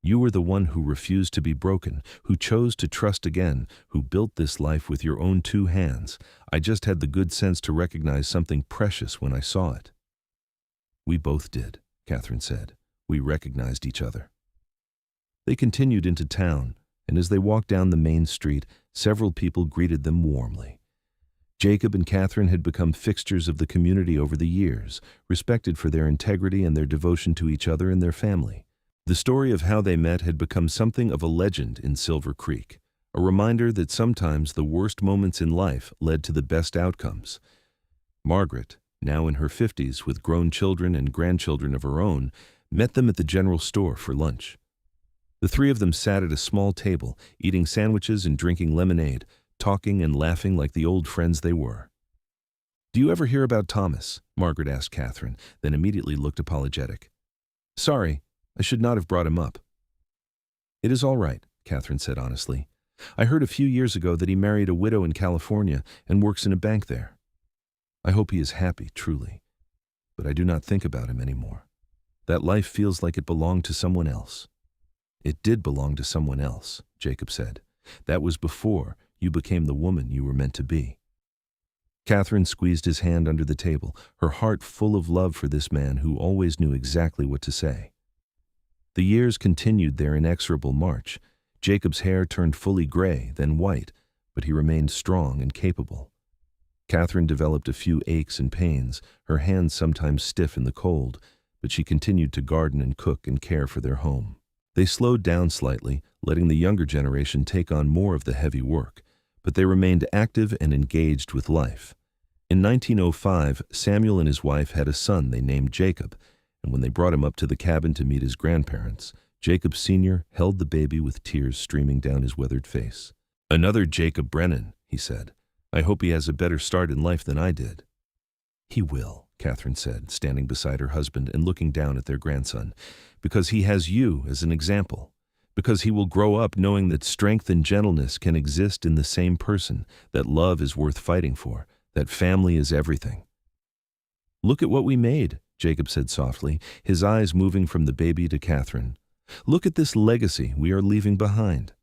You were the one who refused to be broken, who chose to trust again, who built this life with your own two hands. I just had the good sense to recognize something precious when I saw it." "We both did," Catherine said. "We recognized each other." They continued into town, and as they walked down the main street, several people greeted them warmly. Jacob and Catherine had become fixtures of the community over the years, respected for their integrity and their devotion to each other and their family. The story of how they met had become something of a legend in Silver Creek, a reminder that sometimes the worst moments in life led to the best outcomes. Margaret, now in her 50s with grown children and grandchildren of her own, met them at the general store for lunch. The three of them sat at a small table, eating sandwiches and drinking lemonade, talking and laughing like the old friends they were. "Do you ever hear about Thomas?" Margaret asked Catherine, then immediately looked apologetic. "Sorry, I should not have brought him up." "It is all right," Catherine said honestly. "I heard a few years ago that he married a widow in California and works in a bank there. I hope he is happy, truly. But I do not think about him anymore. That life feels like it belonged to someone else." "It did belong to someone else," Jacob said. "That was before you became the woman you were meant to be." Catherine squeezed his hand under the table, her heart full of love for this man who always knew exactly what to say. The years continued their inexorable march. Jacob's hair turned fully gray, then white, but he remained strong and capable. Catherine developed a few aches and pains, her hands sometimes stiff in the cold, but she continued to garden and cook and care for their home. They slowed down slightly, letting the younger generation take on more of the heavy work, but they remained active and engaged with life. In 1905, Samuel and his wife had a son they named Jacob, and when they brought him up to the cabin to meet his grandparents, Jacob Sr. held the baby with tears streaming down his weathered face. "Another Jacob Brennan," he said. "I hope he has a better start in life than I did." "He will," Catherine said, standing beside her husband and looking down at their grandson, "because he has you as an example. Because he will grow up knowing that strength and gentleness can exist in the same person, that love is worth fighting for, that family is everything." "Look at what we made," Jacob said softly, his eyes moving from the baby to Catherine. "Look at this legacy we are leaving behind."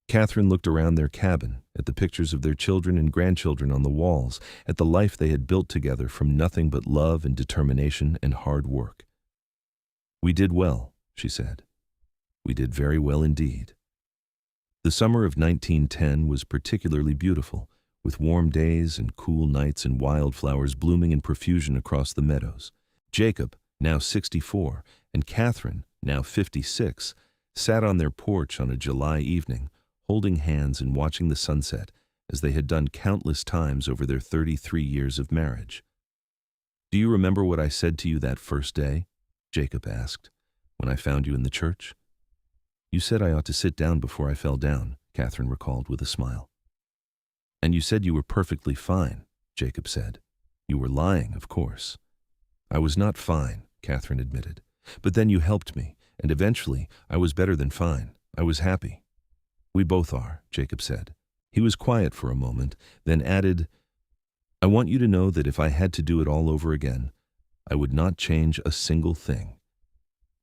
Catherine looked around their cabin, at the pictures of their children and grandchildren on the walls, at the life they had built together from nothing but love and determination and hard work. "We did well," she said. "We did very well indeed." The summer of 1910 was particularly beautiful, with warm days and cool nights and wildflowers blooming in profusion across the meadows. Jacob, now 64, and Catherine, now 56, sat on their porch on a July evening, holding hands and watching the sunset, as they had done countless times over their 33 years of marriage. "Do you remember what I said to you that first day?" Jacob asked, "when I found you in the church?" "You said I ought to sit down before I fell down," Catherine recalled with a smile. "And you said you were perfectly fine," Jacob said. "You were lying, of course." "I was not fine," Catherine admitted. "But then you helped me, and eventually I was better than fine. I was happy." "We both are," Jacob said. He was quiet for a moment, then added, "I want you to know that if I had to do it all over again, I would not change a single thing.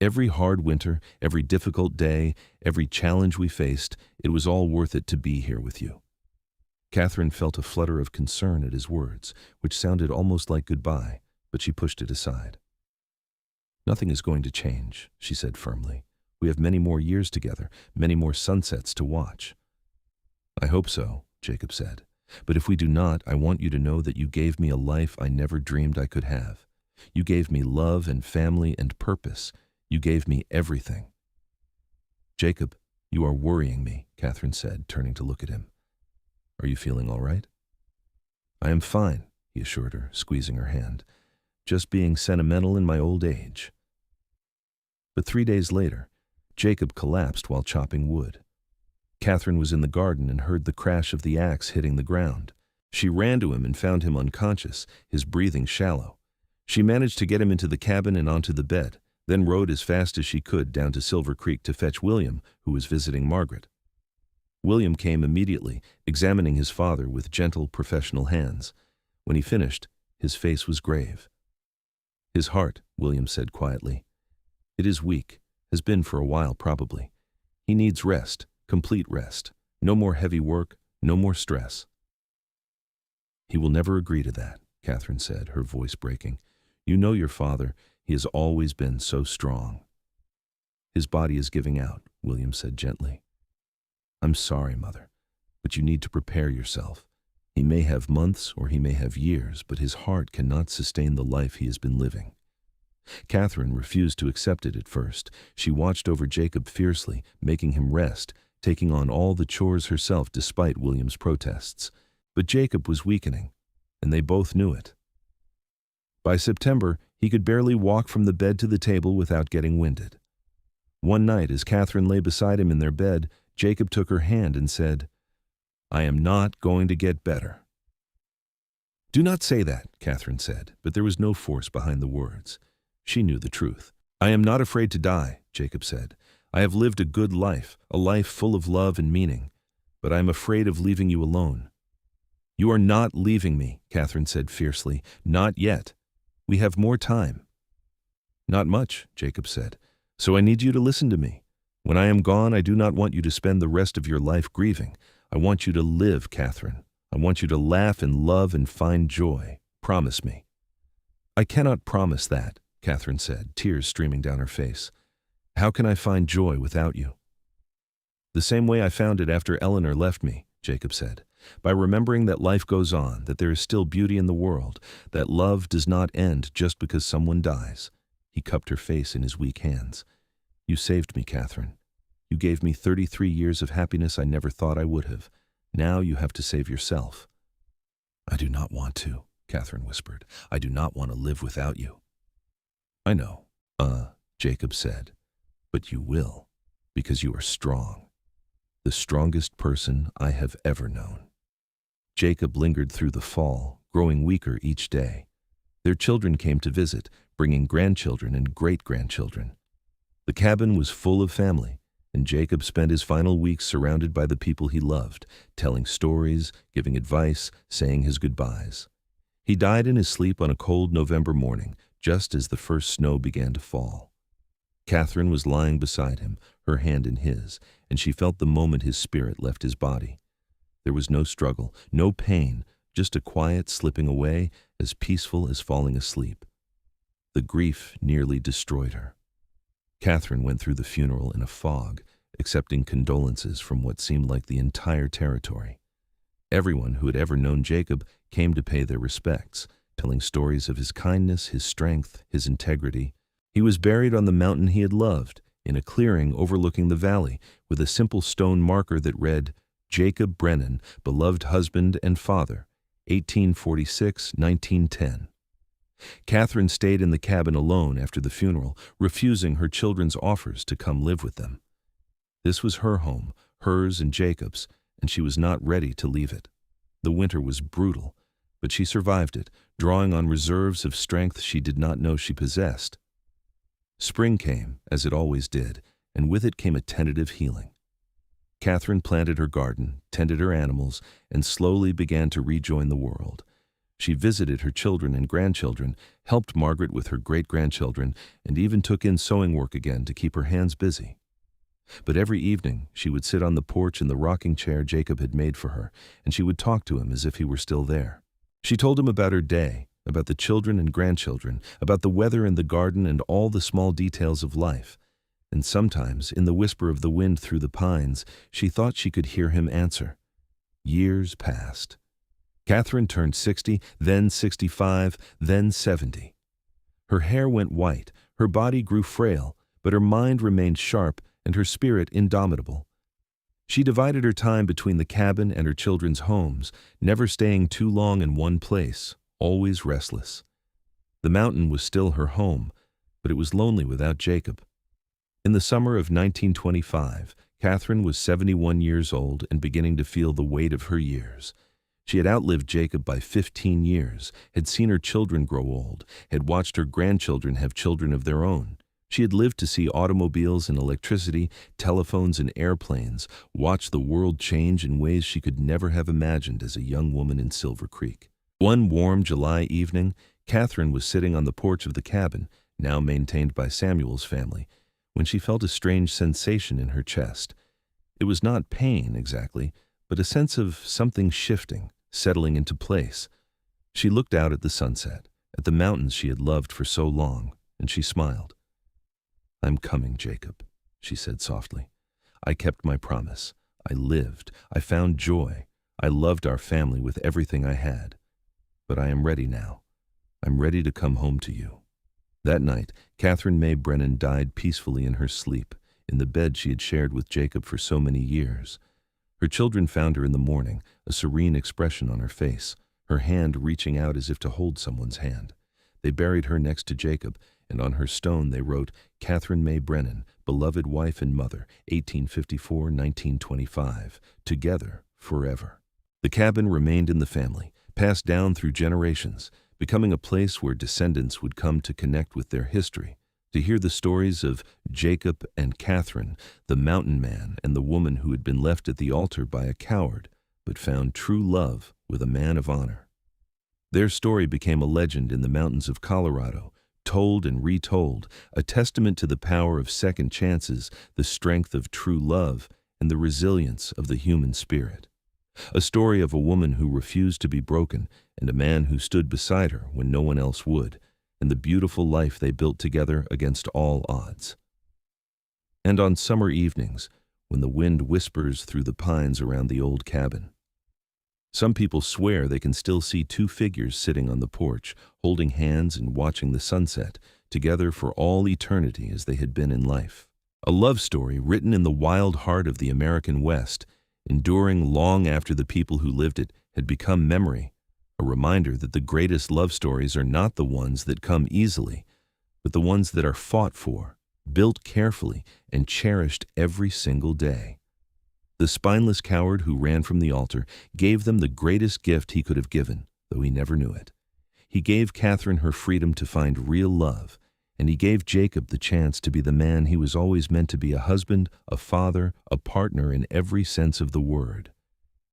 Every hard winter, every difficult day, every challenge we faced, it was all worth it to be here with you." Catherine felt a flutter of concern at his words, which sounded almost like goodbye, but she pushed it aside. "Nothing is going to change," she said firmly. "We have many more years together, many more sunsets to watch." "I hope so," Jacob said. "But if we do not, I want you to know that you gave me a life I never dreamed I could have. You gave me love and family and purpose. You gave me everything." "Jacob, you are worrying me," Catherine said, turning to look at him. "Are you feeling all right?" "I am fine," he assured her, squeezing her hand. "Just being sentimental in my old age." But 3 days later, Jacob collapsed while chopping wood. Catherine was in the garden and heard the crash of the axe hitting the ground. She ran to him and found him unconscious, his breathing shallow. She managed to get him into the cabin and onto the bed, then rode as fast as she could down to Silver Creek to fetch William, who was visiting Margaret. William came immediately, examining his father with gentle, professional hands. When he finished, his face was grave. "His heart," William said quietly. "It is weak, has been for a while probably. He needs rest, complete rest. No more heavy work, no more stress." "He will never agree to that," Catherine said, her voice breaking. "You know your father. He has always been so strong." "His body is giving out," William said gently. "I'm sorry, Mother, but you need to prepare yourself. He may have months or he may have years, but his heart cannot sustain the life he has been living." Catherine refused to accept it at first. She watched over Jacob fiercely, making him rest, taking on all the chores herself despite William's protests. But Jacob was weakening, and they both knew it. By September, he could barely walk from the bed to the table without getting winded. One night, as Catherine lay beside him in their bed, Jacob took her hand and said, "I am not going to get better." "Do not say that," Catherine said, but there was no force behind the words. She knew the truth. "I am not afraid to die," Jacob said. "I have lived a good life, a life full of love and meaning, but I am afraid of leaving you alone." "You are not leaving me," Catherine said fiercely. "Not yet. We have more time." "Not much," Jacob said. "So I need you to listen to me. When I am gone, I do not want you to spend the rest of your life grieving. I want you to live, Catherine. I want you to laugh and love and find joy. Promise me." "I cannot promise that," Catherine said, tears streaming down her face. "How can I find joy without you?" "The same way I found it after Eleanor left me," Jacob said. "By remembering that life goes on, that there is still beauty in the world, that love does not end just because someone dies." He cupped her face in his weak hands. "You saved me, Catherine. You gave me 33 years of happiness I never thought I would have. Now you have to save yourself." "I do not want to," Catherine whispered. "I do not want to live without you." "I know," Jacob said. "But you will, because you are strong. The strongest person I have ever known." Jacob lingered through the fall, growing weaker each day. Their children came to visit, bringing grandchildren and great-grandchildren. The cabin was full of family, and Jacob spent his final weeks surrounded by the people he loved, telling stories, giving advice, saying his goodbyes. He died in his sleep on a cold November morning, just as the first snow began to fall. Catherine was lying beside him, her hand in his, and she felt the moment his spirit left his body. There was no struggle, no pain, just a quiet slipping away, as peaceful as falling asleep. The grief nearly destroyed her. Catherine went through the funeral in a fog, accepting condolences from what seemed like the entire territory. Everyone who had ever known Jacob came to pay their respects, telling stories of his kindness, his strength, his integrity. He was buried on the mountain he had loved, in a clearing overlooking the valley, with a simple stone marker that read, "Jacob Brennan, beloved husband and father, 1846-1910. Catherine stayed in the cabin alone after the funeral, refusing her children's offers to come live with them. This was her home, hers and Jacob's, and she was not ready to leave it. The winter was brutal, but she survived it, drawing on reserves of strength she did not know she possessed. Spring came, as it always did, and with it came a tentative healing. Catherine planted her garden, tended her animals, and slowly began to rejoin the world. She visited her children and grandchildren, helped Margaret with her great-grandchildren, and even took in sewing work again to keep her hands busy. But every evening, she would sit on the porch in the rocking chair Jacob had made for her, and she would talk to him as if he were still there. She told him about her day, about the children and grandchildren, about the weather and the garden and all the small details of life. And sometimes, in the whisper of the wind through the pines, she thought she could hear him answer. Years passed. Catherine turned 60, then 65, then 70. Her hair went white, her body grew frail, but her mind remained sharp and her spirit indomitable. She divided her time between the cabin and her children's homes, never staying too long in one place, always restless. The mountain was still her home, but it was lonely without Jacob. In the summer of 1925, Catherine was 71 years old and beginning to feel the weight of her years. She had outlived Jacob by 15 years, had seen her children grow old, had watched her grandchildren have children of their own. She had lived to see automobiles and electricity, telephones and airplanes, watch the world change in ways she could never have imagined as a young woman in Silver Creek. One warm July evening, Catherine was sitting on the porch of the cabin, now maintained by Samuel's family, when she felt a strange sensation in her chest. It was not pain exactly, but a sense of something shifting, settling into place. She looked out at the sunset, at the mountains she had loved for so long, and she smiled. "I'm coming, Jacob," she said softly. "I kept my promise. I lived. I found joy. I loved our family with everything I had. But I am ready now. I'm ready to come home to you." That night, Catherine Mae Brennan died peacefully in her sleep, in the bed she had shared with Jacob for so many years. Her children found her in the morning, a serene expression on her face, her hand reaching out as if to hold someone's hand. They buried her next to Jacob, and on her stone they wrote, "Catherine Mae Brennan, beloved wife and mother, 1854-1925, together forever." The cabin remained in the family, passed down through generations, becoming a place where descendants would come to connect with their history, to hear the stories of Jacob and Catherine, the mountain man and the woman who had been left at the altar by a coward, but found true love with a man of honor. Their story became a legend in the mountains of Colorado, told and retold, a testament to the power of second chances, the strength of true love, and the resilience of the human spirit. A story of a woman who refused to be broken and a man who stood beside her when no one else would, and the beautiful life they built together against all odds. And on summer evenings, when the wind whispers through the pines around the old cabin, some people swear they can still see two figures sitting on the porch, holding hands and watching the sunset, together for all eternity as they had been in life. A love story written in the wild heart of the American West, enduring long after the people who lived it had become memory, a reminder that the greatest love stories are not the ones that come easily, but the ones that are fought for, built carefully, and cherished every single day. The spineless coward who ran from the altar gave them the greatest gift he could have given, though he never knew it. He gave Catherine her freedom to find real love, and he gave Jacob the chance to be the man he was always meant to be, a husband, a father, a partner in every sense of the word.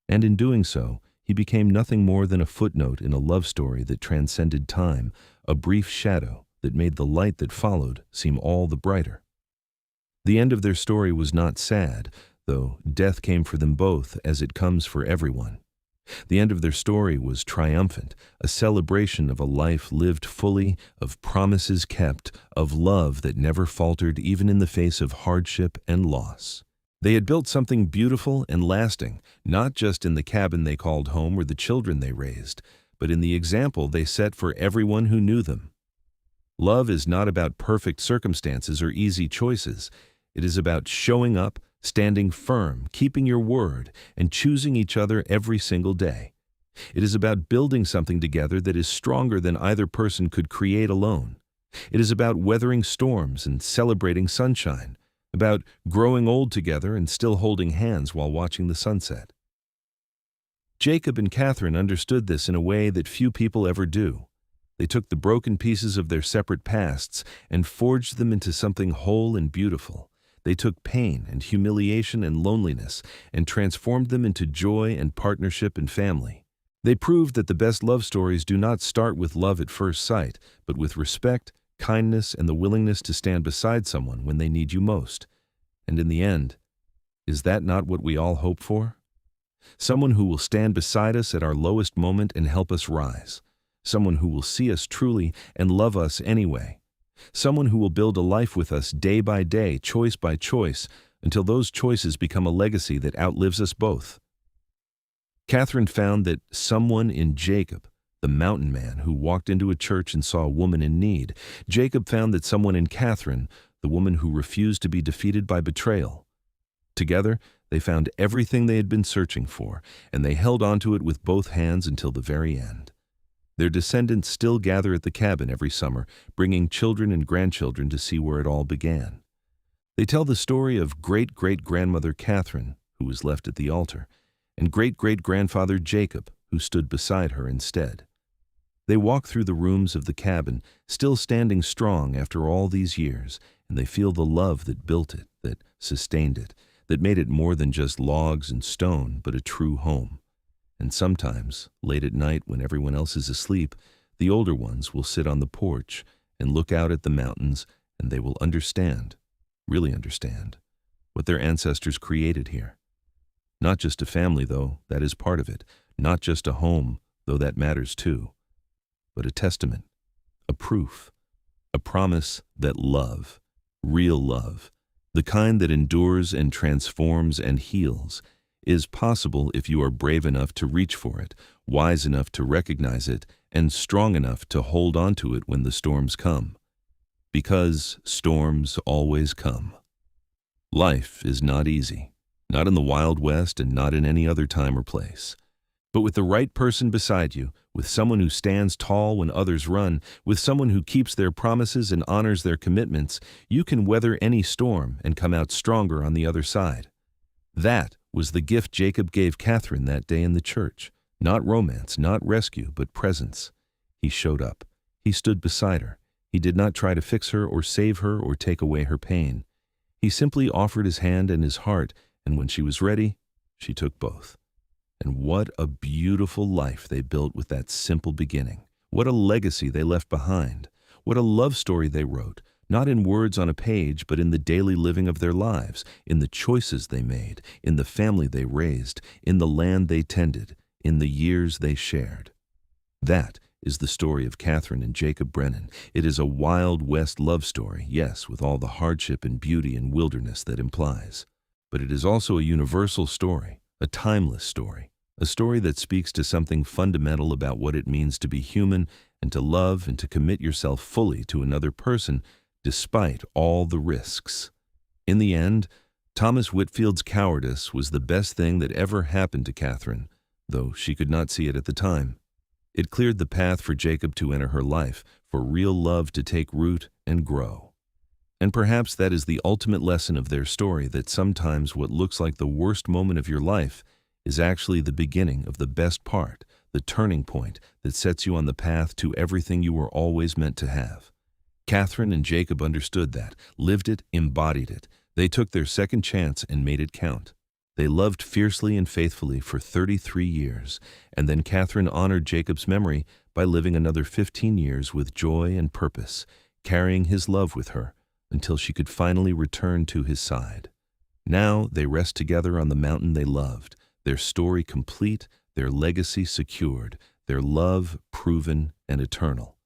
And in doing so, he became nothing more than a footnote in a love story that transcended time, a brief shadow that made the light that followed seem all the brighter. The end of their story was not sad, though death came for them both as it comes for everyone. The end of their story was triumphant, a celebration of a life lived fully, of promises kept, of love that never faltered even in the face of hardship and loss. They had built something beautiful and lasting, not just in the cabin they called home or the children they raised, but in the example they set for everyone who knew them. Love is not about perfect circumstances or easy choices. It is about showing up, standing firm, keeping your word, and choosing each other every single day. It is about building something together that is stronger than either person could create alone. It is about weathering storms and celebrating sunshine, about growing old together and still holding hands while watching the sunset. Jacob and Catherine understood this in a way that few people ever do. They took the broken pieces of their separate pasts and forged them into something whole and beautiful. They took pain and humiliation and loneliness and transformed them into joy and partnership and family. They proved that the best love stories do not start with love at first sight, but with respect, kindness, and the willingness to stand beside someone when they need you most. And in the end, is that not what we all hope for? Someone who will stand beside us at our lowest moment and help us rise. Someone who will see us truly and love us anyway. Someone who will build a life with us day by day, choice by choice, until those choices become a legacy that outlives us both. Catherine found that someone in Jacob, the mountain man who walked into a church and saw a woman in need. Jacob found that someone in Catherine, the woman who refused to be defeated by betrayal. Together, they found everything they had been searching for, and they held onto it with both hands until the very end. Their descendants still gather at the cabin every summer, bringing children and grandchildren to see where it all began. They tell the story of great-great-grandmother Catherine, who was left at the altar, and great-great-grandfather Jacob, who stood beside her instead. They walk through the rooms of the cabin, still standing strong after all these years, and they feel the love that built it, that sustained it, that made it more than just logs and stone, but a true home. And sometimes, late at night when everyone else is asleep, the older ones will sit on the porch and look out at the mountains, and they will understand, really understand, what their ancestors created here. Not just a family, though, that is part of it. Not just a home, though that matters too. But a testament, a proof, a promise that love, real love, the kind that endures and transforms and heals, is possible if you are brave enough to reach for it, wise enough to recognize it, and strong enough to hold on to it when the storms come. Because storms always come. Life is not easy, not in the Wild West and not in any other time or place. But with the right person beside you, with someone who stands tall when others run, with someone who keeps their promises and honors their commitments, you can weather any storm and come out stronger on the other side. That was the gift Jacob gave Catherine that day in the church. Not romance, not rescue, but presence. He showed up. He stood beside her. He did not try to fix her or save her or take away her pain. He simply offered his hand and his heart, and when she was ready, she took both. And what a beautiful life they built with that simple beginning. What a legacy they left behind. What a love story they wrote, not in words on a page, but in the daily living of their lives, in the choices they made, in the family they raised, in the land they tended, in the years they shared. That is the story of Catherine and Jacob Brennan. It is a Wild West love story, yes, with all the hardship and beauty and wilderness that implies. But it is also a universal story, a timeless story, a story that speaks to something fundamental about what it means to be human and to love and to commit yourself fully to another person despite all the risks. In the end, Thomas Whitfield's cowardice was the best thing that ever happened to Catherine, though she could not see it at the time. It cleared the path for Jacob to enter her life, for real love to take root and grow. And perhaps that is the ultimate lesson of their story, that sometimes what looks like the worst moment of your life is actually the beginning of the best part, the turning point that sets you on the path to everything you were always meant to have. Catherine and Jacob understood that, lived it, embodied it. They took their second chance and made it count. They loved fiercely and faithfully for 33 years, and then Catherine honored Jacob's memory by living another 15 years with joy and purpose, carrying his love with her until she could finally return to his side. Now they rest together on the mountain they loved, their story complete, their legacy secured, their love proven and eternal.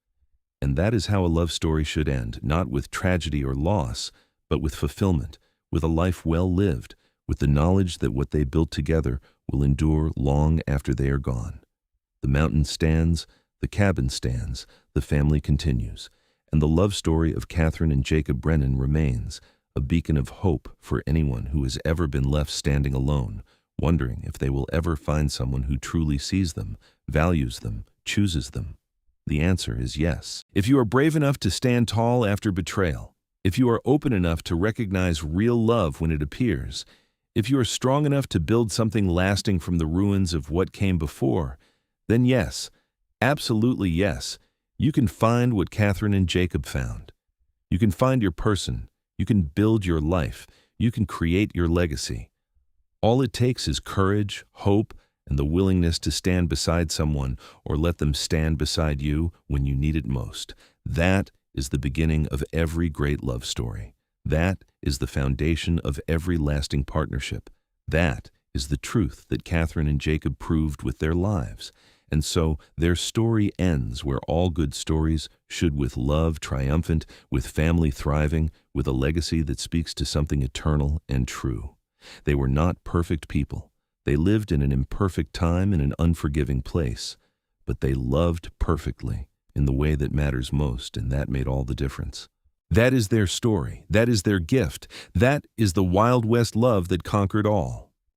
And that is how a love story should end, not with tragedy or loss, but with fulfillment, with a life well lived, with the knowledge that what they built together will endure long after they are gone. The mountain stands, the cabin stands, the family continues, and the love story of Catherine and Jacob Brennan remains, a beacon of hope for anyone who has ever been left standing alone, wondering if they will ever find someone who truly sees them, values them, chooses them. The answer is yes. If you are brave enough to stand tall after betrayal, if you are open enough to recognize real love when it appears, if you are strong enough to build something lasting from the ruins of what came before, then yes, absolutely yes, you can find what Catherine and Jacob found. You can find your person. You can build your life. you can create your legacy. All it takes is courage, hope, and the willingness to stand beside someone or let them stand beside you when you need it most. That is the beginning of every great love story. That is the foundation of every lasting partnership. That is the truth that Catherine and Jacob proved with their lives. And so their story ends where all good stories should, with love triumphant, with family thriving, with a legacy that speaks to something eternal and true. They were not perfect people. They lived in an imperfect time in an unforgiving place. But they loved perfectly in the way that matters most, and that made all the difference. That is their story. That is their gift. That is the Wild West love that conquered all.